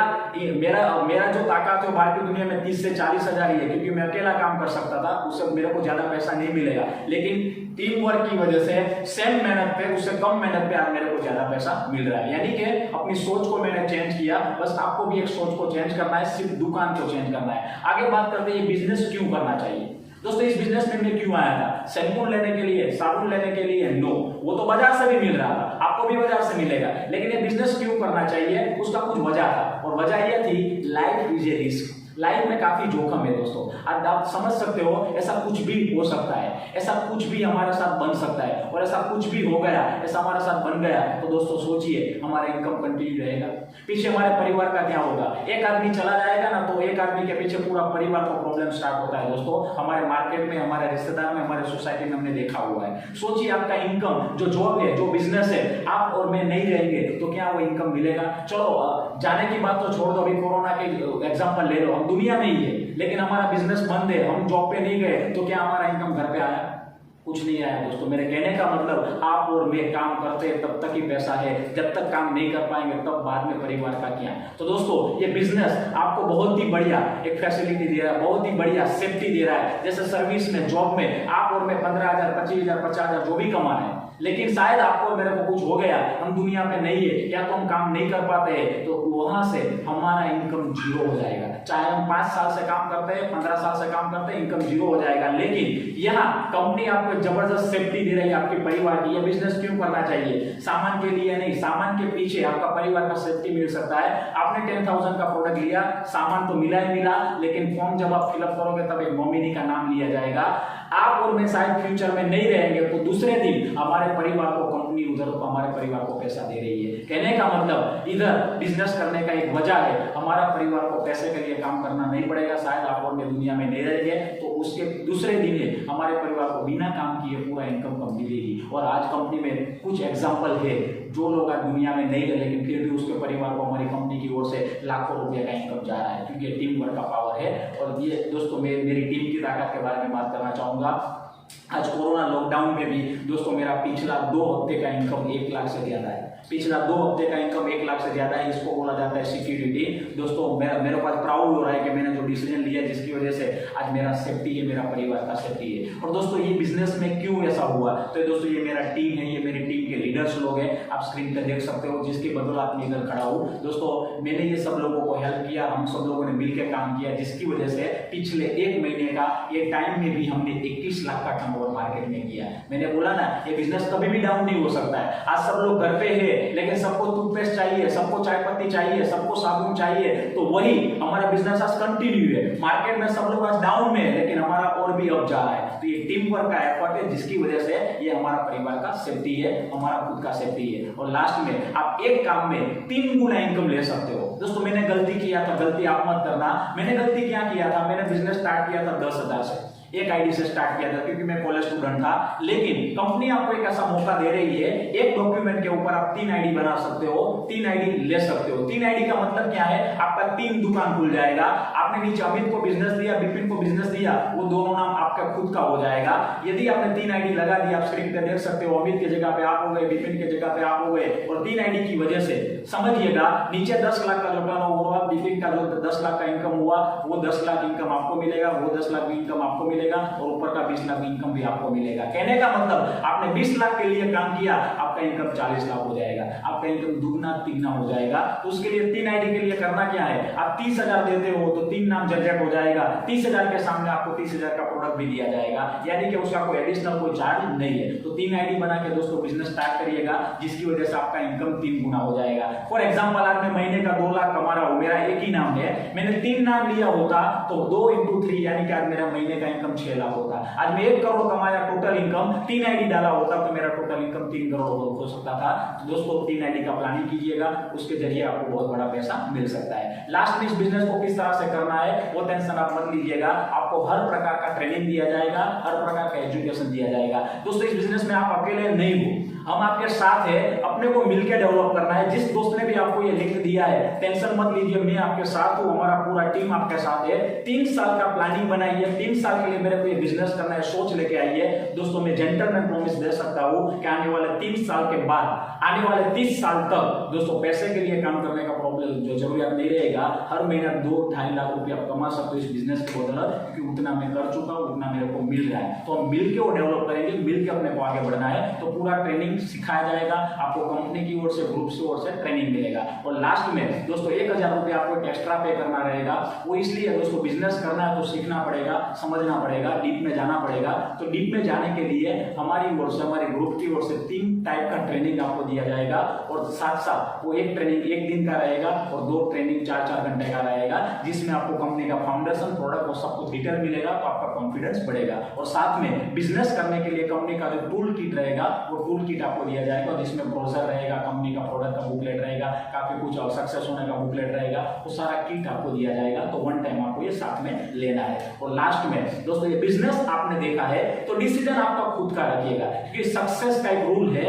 [SPEAKER 1] जो ताकत है बाहर की दुनिया में 30 से 40 हजार ही है, क्योंकि मैं अकेला काम कर सकता था, उससे मेरे को ज्यादा पैसा नहीं मिलेगा। लेकिन टीम वर्क की वजह से सेम मेहनत पे, उससे कम मेहनत पे आज मेरे को ज्यादा पैसा मिल रहा है। यानी कि अपनी सोच को मैंने चेंज किया। बस आपको भी एक सोच को चेंज करना है, सिर्फ दुकान को चेंज करना है। आगे बात करते हैं ये बिजनेस क्यों करना चाहिए। दोस्तों इस बिजनेस में मैं क्यों आया था? शैम्पून लेने के लिए, साबुन लेने के लिए? नो, वो तो बाजार से भी मिल रहा था, आपको भी बाजार से मिलेगा। लेकिन ये बिजनेस क्यों करना चाहिए, उसका कुछ वजह था, और वजह यह थी life is a risk. Life में काफी जोखिम है दोस्तों। आज आप समझ सकते हो ऐसा कुछ भी हो सकता है, ऐसा कुछ भी हमारे साथ बन सकता है, और ऐसा कुछ भी हो गया, ऐसा हमारे साथ बन गया तो दोस्तों सोचिए हमारा इनकम कंटिन्यू रहेगा, पीछे हमारे परिवार का क्या होगा? एक आदमी चला जाएगा ना तो एक आदमी के पीछे पूरा परिवार को प्रॉब्लम स्टार्ट होता है दोस्तों। हमारे मार्केट में, हमारे रिश्तेदार में, हमारे सोसाइटी में हमने देखा हुआ है। सोचिए आपका इनकम, जो जॉब है, जो बिजनेस है, आप और मैं नहीं रहेंगे तो क्या वो इनकम मिलेगा? चलो जाने की बात तो छोड़ दो, अभी कोरोना के एग्जाम्पल ले लो, हम दुनिया में ही है लेकिन हमारा बिजनेस बंद है, हम जॉब पे नहीं गए, तो क्या हमारा इनकम घर पे आया? कुछ नहीं आया दोस्तों। मेरे कहने का मतलब आप और मैं काम करते हैं तब तक ही पैसा है, जब तक काम नहीं कर पाएंगे तब बाद में परिवार का क्या। तो दोस्तों ये बिजनेस आपको बहुत ही बढ़िया एक फैसिलिटी दे रहा है, बहुत ही बढ़िया सेफ्टी दे रहा है। जैसे सर्विस में, जॉब में आप और मैं 15,000 25,000 50,000 जो भी कमा रहे हैं, लेकिन शायद आपको मेरे को कुछ हो गया, हम दुनिया में नहीं है या तो हम काम नहीं कर पाते हैं, तो वहां से हमारा इनकम जीरो हो जाएगा। चाहे हम 5 साल से काम करते हैं, 15 साल से काम करते हैं, इनकम जीरो हो जाएगा। लेकिन यहाँ कंपनी आपको जबरदस्त सेफ्टी दे रही है आपके परिवार की। ये बिजनेस क्यों करना चाहिए? सामान के लिए नहीं, सामान के पीछे आपका परिवार का सेफ्टी मिल सकता है। आपने 10,000 का प्रोडक्ट लिया, सामान तो मिला ही मिला, लेकिन फॉर्म जब आप फिलअप करोगे तब एक नॉमिनी का नाम लिया जाएगा। आप और मैं शायद फ्यूचर में नहीं रहेंगे तो दूसरे दिन हमारे परिवार को कंपनी उधर हमारे परिवार को पैसा दे रही है। कहने का मतलब इधर बिजनेस करने का एक वजह है, हमारा परिवार को पैसे के लिए काम करना नहीं पड़ेगा। शायद आप और मैं दुनिया में नहीं रहेंगे तो उसके दूसरे दिन हमारे परिवार को बिना काम किए पूरा इनकम कंपनी देगी। और आज कंपनी में कुछ एग्जाम्पल है जो लोग आज दुनिया में नहीं रहे, लेकिन फिर भी उसके परिवार को हमारी कंपनी की ओर से लाखों रुपए का इनकम जा रहा है, क्योंकि टीम वर्क का पावर है। और ये दोस्तों मेरी टीम की ताकत के बारे में बात करना चाहूंगा। आज कोरोना लॉकडाउन में भी दोस्तों मेरा पिछला 2 हफ्ते का इनकम 1 लाख से ज्यादा है। पिछला 2 हफ्ते का इनकम 1 लाख से ज्यादा है। इसको बोला जाता है सिक्योरिटी। दोस्तों मेरे पास प्राउड हो रहा है कि मैंने जो डिसीजन लिया जिसकी वजह से आज मेरा सेफ्टी है, मेरा परिवार का सेफ्टी है। और दोस्तों ये बिजनेस में क्यों ऐसा हुआ, तो दोस्तों ये मेरा टीम है, ये मेरी टीम के लीडर्स लोग हैं, आप स्क्रीन पर देख सकते हो, जिसके बदौलत मैं इधर खड़ा हूँ। दोस्तों मैंने ये सब लोगों को हेल्प किया, हम सब लोगों ने मिलकर काम किया, जिसकी वजह से पिछले 1 महीने का ये टाइम में भी हमने 21 लाख का टर्नओवर मार्केट में किया। मैंने बोला ना ये बिजनेस कभी भी डाउन नहीं हो सकता है। आज सब लोग घर पे है, लेकिन सबको टूथपेस्ट चाहिए, सबको चाय पत्ती चाहिए, सबको साबुन चाहिए, तो वही हमारा बिजनेस आज कंटिन्यू है। मार्केट में सब लोग आज डाउन में है, लेकिन हमारा और भी अप जा रहा है। तो ये टीम वर्क का एफर्ट है, जिसकी वजह से ये हमारा परिवार का सेफ्टी है, हमारा खुद का सेफ्टी है। और लास्ट में आप एक काम में 3 गुना इनकम ले सकते हो। दोस्तों मैंने गलती किया था, गलती आप मत करना। मैंने गलती क्या किया था, मैंने बिजनेस स्टार्ट किया था 10,000 से। एक आईडी से स्टार्ट किया था क्योंकि मैं कॉलेज स्टूडेंट था। लेकिन कंपनी आपको एक ऐसा मौका दे रही है, एक डॉक्यूमेंट के ऊपर आप 3 आईडी बना सकते हो, 3 आईडी ले सकते हो। 3 आईडी का मतलब क्या है, आपका 3 दुकान खुल जाएगा। आपने नीचे अमित को बिजनेस दिया, विपिन को बिजनेस दिया, वो दोनों नाम आपका खुद का हो जाएगा। यदि आपने 3 आईडी लगा दी, आप स्क्रीन पे देख सकते हो, अमित की जगह पे आप हो गए, विपिन की जगह पे आप हो गए, और 3 आईडी की वजह से समझिएगा नीचे 10 लाख का जो टर्नओवर हुआ, विपिन का जो 10 लाख का इनकम हुआ, वो 10 लाख इनकम आपको मिलेगा, वो 10 लाख इनकम आपको मिलेगा, और ऊपर का 20 लाख इनकम भी आपको मिलेगा। कहने का मतलब आपने 20 लाख के लिए काम किया, आपका इनकम 40 लाख हो जाएगा, आपका इनकम दुगना तिगना हो जाएगा। तो उसके लिए 3 आईडी के लिए करना क्या है, आप 30,000 देते हो तो 3 नाम जनरेट हो जाएगा। 30,000 के सामने आपको 30,000 का प्रोडक्ट भी दिया जाएगा, यानी कि उसका कोई एडिशनल कोई चार्ज नहीं है। तो 3 आईडी बना के दोस्तों बिजनेस स्टार्ट करिएगा, जिसकी वजह से आपका इनकम 3 गुना हो जाएगा। फॉर एग्जांपल आज मैं महीने का 2 लाख कमा रहा हूं, मेरा एक ही नाम है, मैंने 3 नाम लिया होता तो 2 × 3 यानी कि आज मेरा महीने का इनकम 6 लाख होता। आज मैं 1 करोड़ कमाया टोटल इनकम, 3 आईडी डाला होता तो मेरा टोटल इनकम 3 करोड़ हो सकता था। तो दोस्तों 3 आईडी का प्लानिंग कीजिएगा, उसके जरिए आपको बहुत बड़ा पैसा मिल सकता है। लास्ट में इस बिजनेस को किस तरह से करना है वो टेंशन आप मत लीजिएगा, आपको हर प्रकार का ट्रेनिंग दिया जाएगा, हर प्रकार का एजुकेशन दिया जाएगा। दोस्तों इस बिजनेस में आप अकेले नहीं हो, हम आपके साथ है, अपने को मिलकर डेवलप करना है। जिस दोस्त ने भी आपको ये लिंक दिया है टेंशन मत लीजिए, मैं आपके साथ हूं, हमारा पूरा टीम आपके साथ है। 3 साल का प्लानिंग बनाइए, 3 साल के लिए मेरे को ये बिजनेस करना है, सोच लेके आइए। दोस्तों मैं जेंटलमैन प्रॉमिस दे सकता हूं कि आने वाले 3 साल के बाद, आने वाले 30 साल तक दोस्तों पैसे के लिए काम करने का प्रॉब्लम जो जरूरत नहीं रहेगा। हर महीना 2-2.5 लाख रुपया आप कमा सकते हो इस बिजनेस के बदौलत, क्योंकि उतना मैं कर चुका हूं, उतना मेरे को मिल रहा है। तो हम मिलकर वो डेवलप करेंगे, मिलकर अपने को आगे बढ़ना है। तो पूरा ट्रेनिंग सिखाया जाएगा, आपको कंपनी की ओर से, ग्रुप की ओर से ट्रेनिंग मिलेगा। और लास्ट में दोस्तों 1,000 रुपया आपको एक्स्ट्रा पे करना रहेगा। वो इसलिए दोस्तों बिजनेस करना है तो सीखना पड़ेगा, समझना पड़ेगा, डीप में जाना पड़ेगा। तो डीप में जाने के लिए हमारी ओर से, हमारे ग्रुप की ओर से 3 टाइप का ट्रेनिंग आपको दिया जाएगा। और साथ साथ वो एक ट्रेनिंग 1 दिन का रहेगा और 2 ट्रेनिंग 4-4 घंटे का रहेगा, जिसमें आपको कंपनी का फाउंडेशन, प्रोडक्ट और सब कुछ डिटेल मिलेगा। तो आपका कॉन्फिडेंस बढ़ेगा। और साथ में बिजनेस करने के लिए कंपनी का जो टूल किट रहेगा वो टूल किट आपको दिया जाएगा, जिसमें ब्रोशर रहेगा, कंपनी का प्रोडक्ट का बुकलेट रहेगा, काफी कुछ और सक्सेस होने का बुकलेट रहेगा, वो सारा किट आपको दिया जाएगा। तो 1 टाइम आपको ये साथ में लेना है। और लास्ट में दोस्तों ये बिजनेस आपने देखा है तो डिसीजन आपका खुद का रखिएगा, क्योंकि सक्सेस का एक रूल है,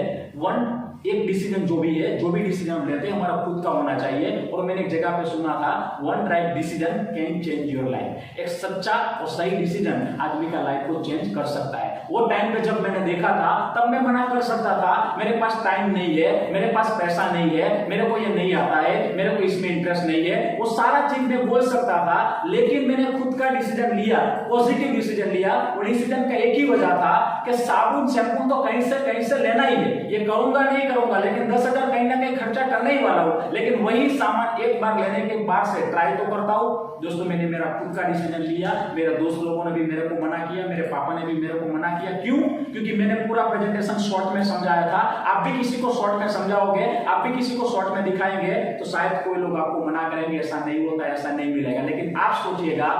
[SPEAKER 1] एक डिसीजन जो भी है, जो भी डिसीजन हम लेते हैं हमारा खुद का होना चाहिए। और मैंने एक जगह पे सुना था, 1 right decision can change your life. एक सच्चा और सही डिसीजन आदमी का लाइफ को चेंज कर सकता है। वो टाइम पे जब मैंने देखा था तब मैं मना कर सकता था, मेरे पास टाइम नहीं है, मेरे पास पैसा नहीं है, मेरे को ये नहीं आता है, मेरे को इसमें इंटरेस्ट नहीं है, वो सारा चीज मैं बोल सकता था। लेकिन मैंने खुद का डिसीजन लिया, पॉजिटिव डिसीजन लिया। वो डिसीजन का एक ही वजह था कि साबुन शैम्पू तो कहीं से लेना ही है, ये करूंगा नहीं करूंगा, लेकिन 10,000 कहीं ना कहीं खर्चा करने ही वाला हूं। लेकिन वही सामान एक बार लेने के बाद से ट्राई तो करता हूं। दोस्तों मैंने मेरा खुद का डिसीजन लिया, मेरे दोस्त लोगों ने भी मेरे को मना किया, मेरे पापा ने भी मेरे को मना किया। क्यों? क्योंकि मैंने पूरा प्रेजेंटेशन शॉर्ट में समझाया था। आप भी किसी को शॉर्ट में समझाओगे, आप भी किसी को शॉर्ट में दिखाएंगे तो शायद कोई लोग आपको मना करेंगे, ऐसा नहीं होता, ऐसा नहीं मिलेगा। लेकिन आप सोचिएगा,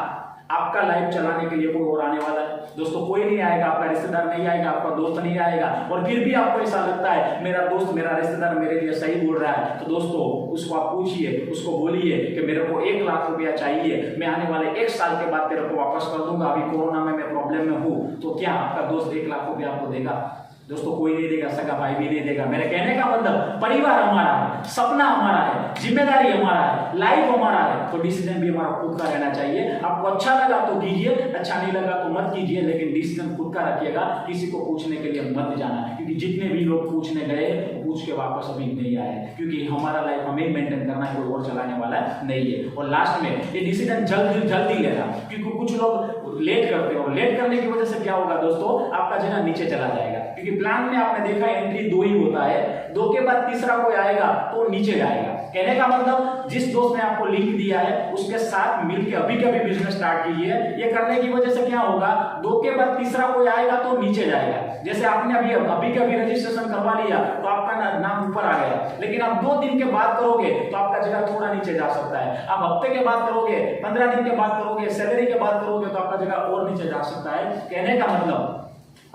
[SPEAKER 1] आपका लाइफ चलाने के लिए कोई और आने वाला है? दोस्तों कोई नहीं आएगा, आपका रिश्तेदार नहीं आएगा, आपका दोस्त नहीं आएगा। और फिर भी आपको ऐसा लगता है मेरा दोस्त, मेरा रिश्तेदार मेरे लिए सही बोल रहा है, तो दोस्तों उसको आप पूछिए, उसको बोलिए कि मेरे को 1 लाख रुपया चाहिए, मैं आने वाले 1 साल के बाद तेरे को वापस कर दूंगा, अभी कोरोना में मैं प्रॉब्लम में हूं। तो क्या आपका दोस्त 1 लाख रुपया आपको देगा? दोस्तों कोई नहीं देगा, सगा भाई भी नहीं देगा। मेरे कहने का मतलब परिवार हमारा है, सपना हमारा है, जिम्मेदारी हमारा है, लाइफ हमारा है। तो डिसीजन भी हमारा खुद का रहना चाहिए। आपको अच्छा लगा तो कीजिए, अच्छा नहीं लगा तो मत कीजिए, लेकिन डिसीजन खुद का रखिएगा। किसी को पूछने के लिए मत जाना, क्योंकि जितने भी लोग पूछने गए पूछ के वापस अभी नहीं आए, क्योंकि हमारा लाइफ हमें मेंटेन करना है, कोई और चलाने वाला नहीं है। और लास्ट में ये डिसीजन जल्दी लेना, क्योंकि कुछ लोग लेट करते हो, लेट करने की वजह से क्या होगा दोस्तों, आपका जगह नीचे चला जाएगा। क्योंकि प्लान में आपने देखा एंट्री 2 ही होता है, 2 के बाद तीसरा कोई आएगा तो नीचे जाएगा। कहने का मतलब जिस दोस्त ने आपको लिंक दिया है उसके साथ मिलकर अभी कभी बिजनेस स्टार्ट कीजिए। ये करने की वजह से क्या होगा, 2 के बाद तीसरा कोई आएगा तो नीचे जाएगा। जैसे आपने अभी कभी रजिस्ट्रेशन करवा लिया तो आपका नाम ऊपर आ गया, लेकिन आप 2 दिन के बाद करोगे तो आपका जगह थोड़ा नीचे जा सकता है। आप हफ्ते के बाद करोगे, 15 दिन के बाद करोगे, सैलरी के बाद करोगे तो आपका जगह और नीचे जा सकता है। कहने का मतलब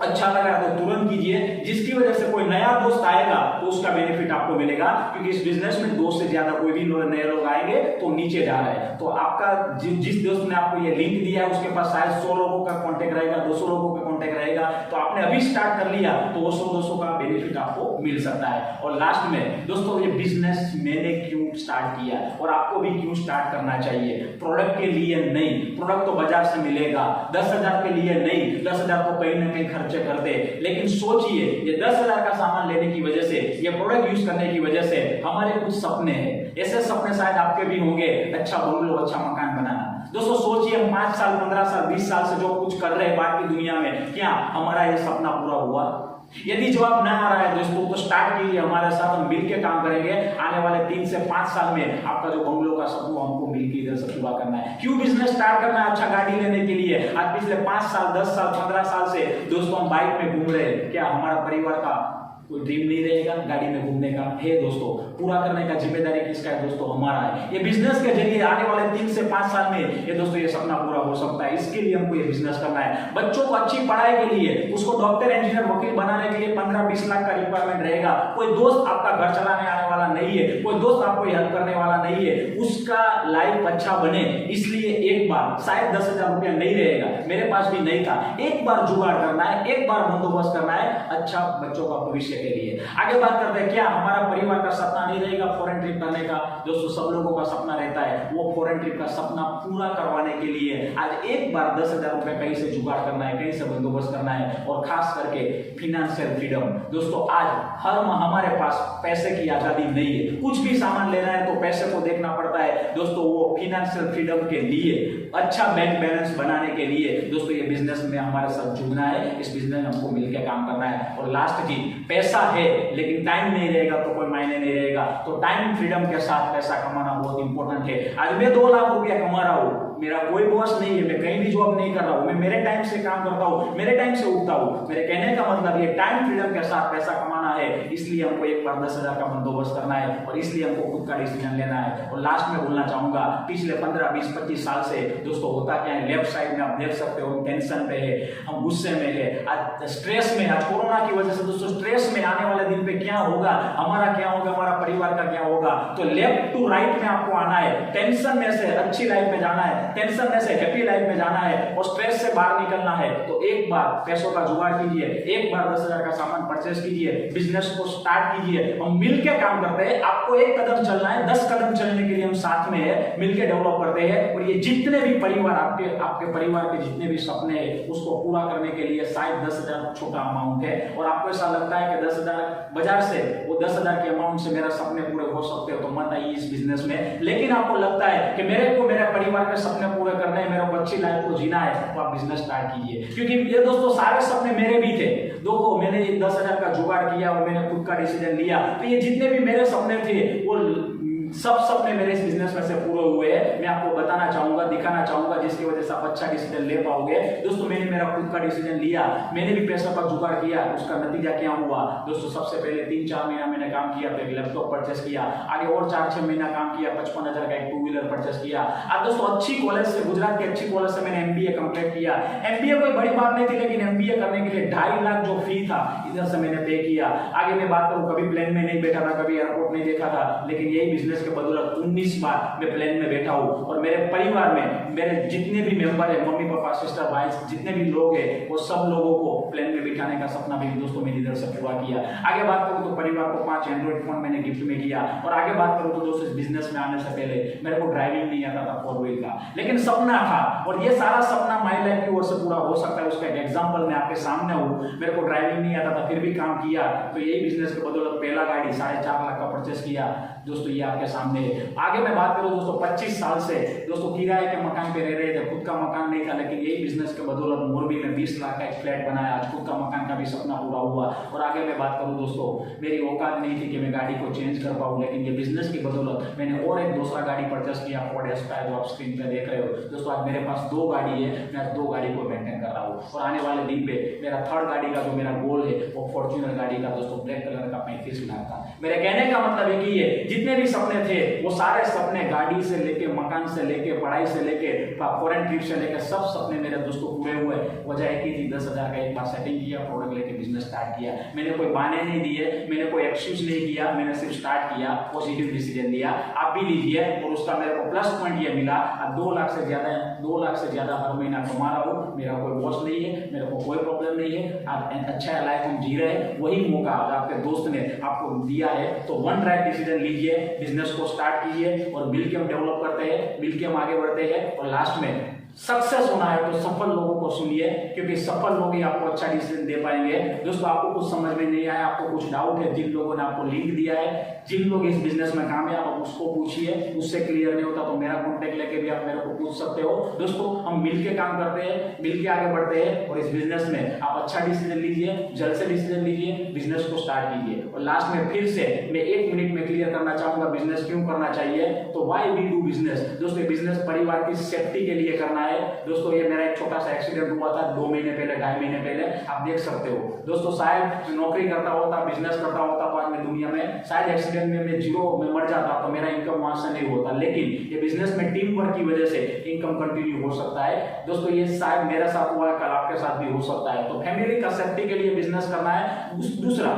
[SPEAKER 1] अच्छा लगा तो तुरंत कीजिए, जिसकी वजह से कोई नया दोस्त आएगा तो उसका बेनिफिट आपको मिलेगा, क्योंकि इस बिजनेस में दो से ज्यादा कोई भी नए लोग आएंगे तो नीचे जा रहे हैं। तो आपका जिस दोस्त ने आपको ये लिंक दिया है उसके पास शायद 100 लोगों का कांटेक्ट रहेगा, 200 लोगों का कांटेक्ट रहेगा, तो आपने अभी स्टार्ट कर लिया तो वो 100-200 का बेनिफिट आपको मिल सकता है। और लास्ट में दोस्तों, ये बिजनेस मैंने क्यों स्टार्ट किया और आपको भी क्यों स्टार्ट करना चाहिए? प्रोडक्ट के लिए नहीं, प्रोडक्ट तो बाजार से मिलेगा, 10,000 के लिए नहीं, 10,000 तो कहीं ना कहीं खर्चे कर दे, लेकिन सोचिए ये 10,000 का सामान लेने की वजह से, ये प्रोडक्ट यूज करने की वजह से हमारे कुछ सपने हैं, ऐसे सपने शायद आपके भी होंगे, अच्छा बंगलो, अच्छा मकान बनाना। दोस्तों सोचिए, हम 5 साल 15 साल 20 साल से जो कुछ कर रहे हैं बाहर की दुनिया में, क्या हमारा ये सपना पूरा हुआ? यदि जवाब ना आ रहा है दोस्तों तो स्टार्ट कीजिए हमारे साथ, हम मिलकर काम करेंगे। आने वाले 3 से 5 साल में आपका जो बंगलो का सपना हमको मिलकर इधर से पूरा करना है। क्यों बिजनेस स्टार्ट करना है? अच्छा गाड़ी लेने के लिए। आज पिछले 5 साल 10 साल 15 साल से दोस्तों हम बाइक में घूम रहे हैं, क्या हमारा परिवार का कोई ड्रीम नहीं रहेगा गाड़ी में घूमने का? है दोस्तों, पूरा करने का जिम्मेदारी किसका है दोस्तों? हमारा है। ये बिजनेस के जरिए आने वाले 3 से 5 साल में ये दोस्तों ये सपना पूरा हो सकता है। इसके लिए हमको ये बिजनेस करना है। बच्चों को अच्छी पढ़ाई के लिए, उसको डॉक्टर इंजीनियर वकील बनाने के लिए 15-20 लाख का रिक्वायरमेंट रहेगा। कोई दोस्त आपका घर चलाने आने वाला नहीं है, कोई दोस्त आपको हेल्प करने वाला नहीं है, उसका लाइफ अच्छा बने इसलिए एक बार, शायद 10,000 रुपया नहीं रहेगा, मेरे पास भी नहीं था, एक बार जुगाड़ करना है, एक बार बंदोबस्त करना है अच्छा बच्चों का भविष्य के लिए। आगे बात करते हैं, क्या हमारा परिवार का सपना नहीं रहेगा फॉरेन ट्रिप करने का? दोस्तों सब लोगों का सपना रहता है, वो फॉरेन ट्रिप का सपना पूरा करवाने के लिए आज एक बार 10,000 रुपए कहीं से जुगाड़ करना है, कहीं से बंदोबस्त करना है। और खास करके फिनेंशियल फ्रीडम। दोस्तों आज हर हमारे पास पैसे की आजादी नहीं है, कुछ भी सामान लेना है तो पैसे को देखना पड़ता है। दोस्तों वो फिनेंशियल फ्रीडम के लिए, अच्छा बैंक बैलेंस बनाने के लिए दोस्तों ये बिजनेस में हमारे साथ जुड़ना है, इस बिजनेस में हमको मिलकर काम करना है। और लास्ट चीज, पैसा है लेकिन टाइम नहीं रहेगा तो कोई मायने नहीं रहेगा। तो टाइम फ्रीडम के साथ पैसा कमाना बहुत इंपॉर्टेंट है। आज मैं 2 लाख रुपया कमा रहा हूं, मेरा कोई बॉस नहीं है, मैं कहीं भी जॉब नहीं कर रहा हूं, मैं मेरे टाइम से काम करता हूं, मेरे टाइम से उठता हूं। मेरे कहने का मतलब ये टाइम फ्रीडम के साथ पैसा कमाना है, इसलिए हमको एक बार 10,000 का बंदोबस्त करना है और इसलिए हमको खुद का डिसीजन लेना है। और लास्ट में बोलना चाहूंगा, पिछले 15 20 25 साल से दोस्तों होता क्या है, लेफ्ट साइड में आप देख सकते हो टेंशन पे है, हम गुस्से में है, आज स्ट्रेस में, आज कोरोना की वजह से दोस्तों स्ट्रेस में, आने वाले दिन पे क्या होगा, हमारा क्या होगा, हमारा परिवार का क्या होगा। तो लेफ्ट टू राइट में आपको आना है, टेंशन में से अच्छी लाइफ में जाना है, टेंशन में से हैप्पी लाइफ में जाना है और स्ट्रेस से बाहर निकलना है। तो एक बार पैसों का जुगाड़ कीजिए, एक बार 10,000 का सामान परचेस कीजिए, बिजनेस को स्टार्ट कीजिए, हम मिलकर काम करते हैं। आपको एक कदम चलना है, 10 कदम चलने के लिए हम साथ में है, मिलकर डेवलप करते हैं। और ये जितने भी परिवार, आपके परिवार के जितने भी सपने हैं उसको पूरा करने के लिए शायद 10,000 छोटा अमाउंट है और आपको ऐसा लगता है कि 10,000 बाजार से, वो 10,000 के अमाउंट से मेरा सपने पूरे हो सकते हो, तो मत आइए इस बिजनेस में। लेकिन आपको लगता है कि मेरे को मेरे परिवार के सपने पूरे करने हैं, मेरे को अच्छी लाइफ को जीना है, तो आप बिजनेस स्टार्ट कीजिए। क्योंकि ये दोस्तों सारे सपने मेरे भी थे। देखो मैंने 10,000 का जुगाड़ किया और मैंने खुद का डिसीजन लिया, तो ये जितने भी मेरे सपने थे वो सब सपने मेरे इस बिजनेस में से पूरे हुए हैं। मैं आपको बताना चाहूंगा, दिखाना चाहूंगा, जिसकी वजह से आप अच्छा डिसीजन ले पाओगे। दोस्तों मैंने मेरा खुद का डिसीजन लिया, मैंने भी पैसा का जुगाड़ किया, उसका नतीजा क्या हुआ दोस्तों? सबसे पहले 3-4 महीना मैंने काम किया, तो एक लैपटॉप परचेस किया, आगे और 4-6 महीना काम किया, 55,000 का एक 2 व्हीलर परचेस किया। अब दोस्तों अच्छी कॉलेज से, गुजरात की अच्छी कॉलेज से मैंने एमबीए कंप्लीट किया। एमबीए कोई बड़ी बात नहीं थी, लेकिन एमबीए करने के लिए 2.5 लाख जो फी था इधर से मैंने पे किया। आगे मैं बात करूं, कभी प्लेन में नहीं बैठा था, कभी एयरपोर्ट नहीं देखा था, लेकिन यही बिजनेस के बदौलत 19 बार मैं प्लेन में बैठा हूं। और मेरे परिवार में मेरे जितने भी मेंबर है, मम्मी पापा सिस्टर भाई जितने भी लोग हैं, वो सब लोगों को प्लेन में बिठाने का सपना भी दोस्तों मैंने इधर से पूरा किया। आगे बात करूं तो परिवार को 5 एंड्रॉइड फोन मैंने गिफ्ट में किया। और आगे बात करूं तो दोस्तों इस बिजनेस में आने से पहले मेरे को ड्राइविंग नहीं आता था 4 व्हील का, लेकिन सपना था। और ये सारा सपना माई लाइफ की ओर से पूरा हो सकता है, उसका एक एग्जांपल मैं आपके सामने हूं। मेरे को ड्राइविंग नहीं आता था, फिर भी काम किया, तो यही बिजनेस के बदौलत पहला गाड़ी 4.5 लाख का परचेस किया दोस्तों, ये आपके सामने है। आगे मैं बात करूं दोस्तों 25 साल से दोस्तों किराए के मकान पे रह रहे थे, खुद का मकान नहीं था, लेकिन यही बिजनेस के बदौलत मोरबी में 20 लाख का एक फ्लैट बनाया, खुद का मकान का भी सपना पूरा हुआ। और आगे मैं बात करूं दोस्तों, मेरी औकात नहीं थी कि मैं गाड़ी को चेंज कर पाऊं, लेकिन ये बिजनेस की बदौलत मैंने और एक दूसरा गाड़ी परचेस किया, फोर्ड एस्पायर, जो आप स्क्रीन पे देख रहे हो दोस्तों। आज मेरे पास 2 गाड़ी है, मैं 2 गाड़ी को मेंटेन कर रहा हूँ। और आने वाले दिन पे मेरा 3rd गाड़ी का जो मेरा गोल है वो फॉर्च्यूनर गाड़ी का दोस्तों, ब्लैक कलर का 35 लाख का। मेरे कहने का मतलब एक ही है, जितने भी सपने थे वो सारे सपने, गाड़ी से लेके, मकान से लेके, पढ़ाई से लेके, फॉरेन ट्रिप से लेके, सब सपने मेरे दोस्तों पूरे हुए। वजह एक ही थी, 10,000 का एक बार सेटिंग किया, प्रोडक्ट लेके बिजनेस स्टार्ट किया। मैंने कोई बहाने नहीं दिए, मैंने कोई एक्सक्यूज नहीं किया, मैंने सिर्फ स्टार्ट किया, पॉजिटिव डिसीजन लिया। आप भी लीजिए, और उसका मेरे को प्लस पॉइंट ये मिला, अब 2 लाख से ज्यादा हर महीना कमा रहा हूँ। मेरा कोई बॉस नहीं है, मेरे को कोई प्रॉब्लम नहीं है, आप अच्छा लाइफ हम जी रहे हैं। वही मौका आपके दोस्त ने आपको दिया है, तो वन राइट डिसीजन लीजिए, बिजनेस को स्टार्ट कीजिए, और मिलकर हम डेवलप करते हैं, मिलकर हम आगे बढ़ते हैं। और लास्ट में सक्सेस होना है तो सफल लोगों को सुनिए, क्योंकि सफल लोग ही आपको अच्छा डिसीजन दे पाएंगे। दोस्तों, आपको कुछ समझ में नहीं आया, आपको कुछ डाउट है, जिन लोगों ने आपको लिंक दिया है, जिन लोग इस बिजनेस में कामयाब है, उसको पूछिए। उससे क्लियर नहीं होता तो मेरा कॉन्टेक्ट लेके भी आप मेरे को पूछ सकते हो। दोस्तों, हम मिलके काम करते हैं, मिलके आगे बढ़ते हैं, और इस बिजनेस में आप अच्छा डिसीजन लीजिए, जल्द से डिसीजन लीजिए, बिजनेस को स्टार्ट कीजिए। और लास्ट में फिर से मैं 1 मिनट में क्लियर करना चाहूंगा बिजनेस क्यों करना चाहिए। तो वाई वी डू बिजनेस। दोस्तों, बिजनेस परिवार की सेफ्टी के लिए करना है। दोस्तों, ये मेरा एक छोटा सा एक्सीडेंट हुआ था 2 महीने पहले, 2.5 महीने पहले, आप देख सकते हो। दोस्तों, शायद नौकरी करता होता, बिजनेस करता होता तो आज मैं दुनिया में शायद एक्सीडेंट में मैं जीरो में मर जाता, तो मेरा इनकम वहां से नहीं होता। लेकिन ये बिजनेस में टीम वर्क की वजह से इनकम कंटिन्यू हो सकता है। दोस्तों, ये शायद मेरे साथ हुआ है, कल आपके साथ भी हो सकता है। तो फैमिली का सेफ्टी के लिए बिजनेस करना है। दूसरा,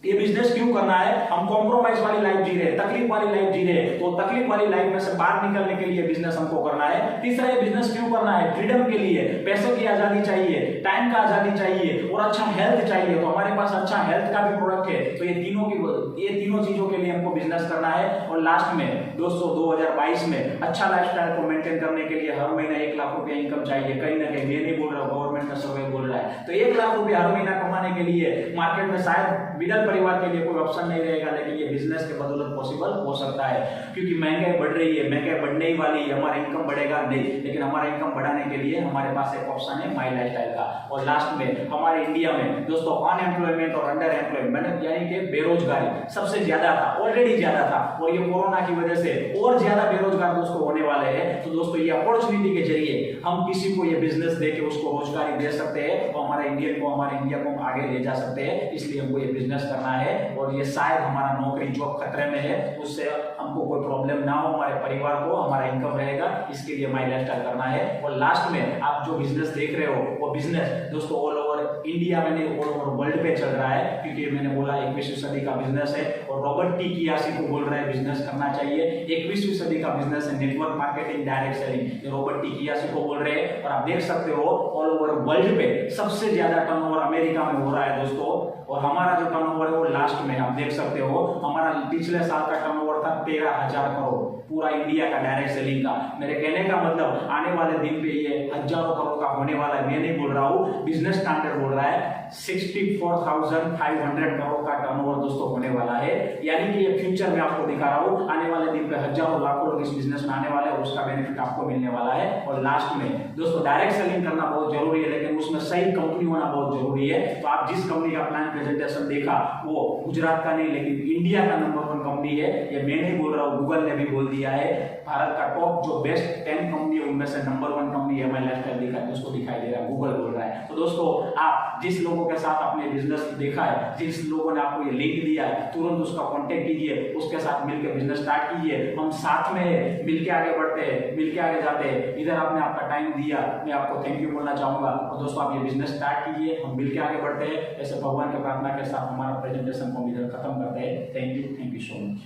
[SPEAKER 1] ये बिजनेस क्यों करना है, हम कॉम्प्रोमाइज वाली लाइफ जी रहे हैं, तकलीफ वाली लाइफ जी रहे हैं, तो तकलीफ वाली लाइफ में से बाहर निकलने के लिए बिजनेस हमको करना है। तीसरा, ये बिजनेस क्यों करना है, फ्रीडम के लिए, पैसों की आजादी चाहिए, टाइम का आजादी चाहिए, और अच्छा हेल्थ चाहिए। तो हमारे पास अच्छा हेल्थ का भी प्रोडक्ट है। तो ये तीनों चीजों के लिए हमको बिजनेस करना है। और लास्ट में दोस्तों, 2022 में अच्छा लाइफस्टाइल को मेंटेन करने के लिए हर महीना 1 लाख रुपया इनकम चाहिए। कहीं ना कहीं, मैं नहीं बोल रहा हूँ, गवर्नमेंट का सर्वे बोल रहा है। तो 1 लाख रुपया हर महीना कमाने के लिए मार्केट में शायद मिडिल परिवार के लिए कोई ऑप्शन नहीं रहेगा, लेकिन ये बिजनेस के बदौलत पॉसिबल हो सकता है। क्योंकि महंगाई बढ़ रही है, महंगाई बढ़ने ही वाली है, हमारा इनकम बढ़ेगा नहीं, लेकिन हमारा इनकम बढ़ाने के लिए हमारे पास एक ऑप्शन है माई लाइफस्टाइल का। और लास्ट में, हमारे इंडिया में दोस्तों अनएम्प्लॉयमेंट और अंडर एम्प्लॉयमेंट यानी कि बेरोजगारी सबसे ज्यादा था, ऑलरेडी ज्यादा था, और ये कोरोना की वजह से और ज्यादा बेरोजगार दोस्तों होने वाले हैं। तो दोस्तों, ये अपॉर्चुनिटी के जरिए हम किसी को ये बिजनेस देके उसको रोजगारी दे सकते हैं, और हमारे इंडिया को आगे ले जा सकते हैं। इसलिए हमको ये बिजनेस करना है। और ये शायद हमारा नौकरी जॉब खतरे में है, उससे हमको कोई प्रॉब्लम ना हो, हमारे परिवार को हमारा इनकम रहेगा, इसके लिए माई लाइफस्टाइल करना है। और लास्ट में, आप जो बिजनेस देख रहे हो, वो बिजनेस दोस्तों ऑल ओवर इंडिया में नहीं, ऑल ओवर वर्ल्ड पे चल रहा है। क्योंकि मैंने बोला 21वीं सदी का बिजनेस है, और रॉबर्ट टी कियासी को बोल रहे हैं बिजनेस करना चाहिए। 21वीं सदी का बिजनेस है नेटवर्क मार्केटिंग, डायरेक्ट सेलिंग, ये रॉबर्ट टी कियासी को बोल रहे हैं। और आप देख सकते हो ऑल ओवर वर्ल्ड पे सबसे ज्यादा टर्नओवर अमेरिका में हो रहा है दोस्तों। और हमारा जो टर्नओवर है वो लास्ट में आप देख सकते हो, हमारा पिछले साल का टर्नओवर था 13,000 करोड़, पूरा इंडिया का डायरेक्ट सेलिंग का। मेरे कहने का मतलब, आने वाले दिन पे ये हजारों करोड़ का होने वाला है। मैं नहीं बोल रहा हूँ, बिजनेस स्टैंडर्ड बोल रहा है। 64,500 करोड़ का टर्नओवर दोस्तों होने वाला है। यानी कि ये फ्यूचर में आपको दिखा रहा हूँ, आने वाले दिन पे हजारों लाखों लोग इस बिजनेस में आने वाले हैं, और उसका बेनिफिट आपको मिलने वाला है। और लास्ट में दोस्तों, डायरेक्ट सेलिंग करना बहुत जरूरी है, लेकिन उसमें सही कंपनी होना बहुत जरूरी है। तो आप जिस कंपनी का प्लान प्रेजेंटेशन देखा, वो गुजरात का नहीं, लेकिन इंडिया का नंबर 1 कंपनी है। ये मैं नहीं बोल रहा हूँ, गूगल ने भी बोल दिया है। भारत का टॉप जो बेस्ट 10 कंपनी है, उनमें से नंबर 1 कंपनी है माई लाइफस्टाइल दिखाई दे रहा है, गूगल बोल रहा है। तो दोस्तों, आप जिस लोगों के साथ अपने बिजनेस देखा है, जिस लोगों ने आपको ये लिंक दिया है, तुरंत उसका कांटेक्ट कीजिए, उसके साथ मिलकर बिजनेस स्टार्ट कीजिए। हम साथ में मिलके आगे बढ़ते हैं, मिलके आगे जाते हैं। इधर आपने आपका टाइम दिया, मैं आपको थैंक यू बोलना चाहूंगा। और दोस्तों, आप ये बिजनेस स्टार्ट कीजिए, हम मिलके आगे बढ़ते हैं। ऐसे भगवान की प्रार्थना के साथ हमारा प्रेजेंटेशन को इधर खत्म करते हैं। Thank you so much.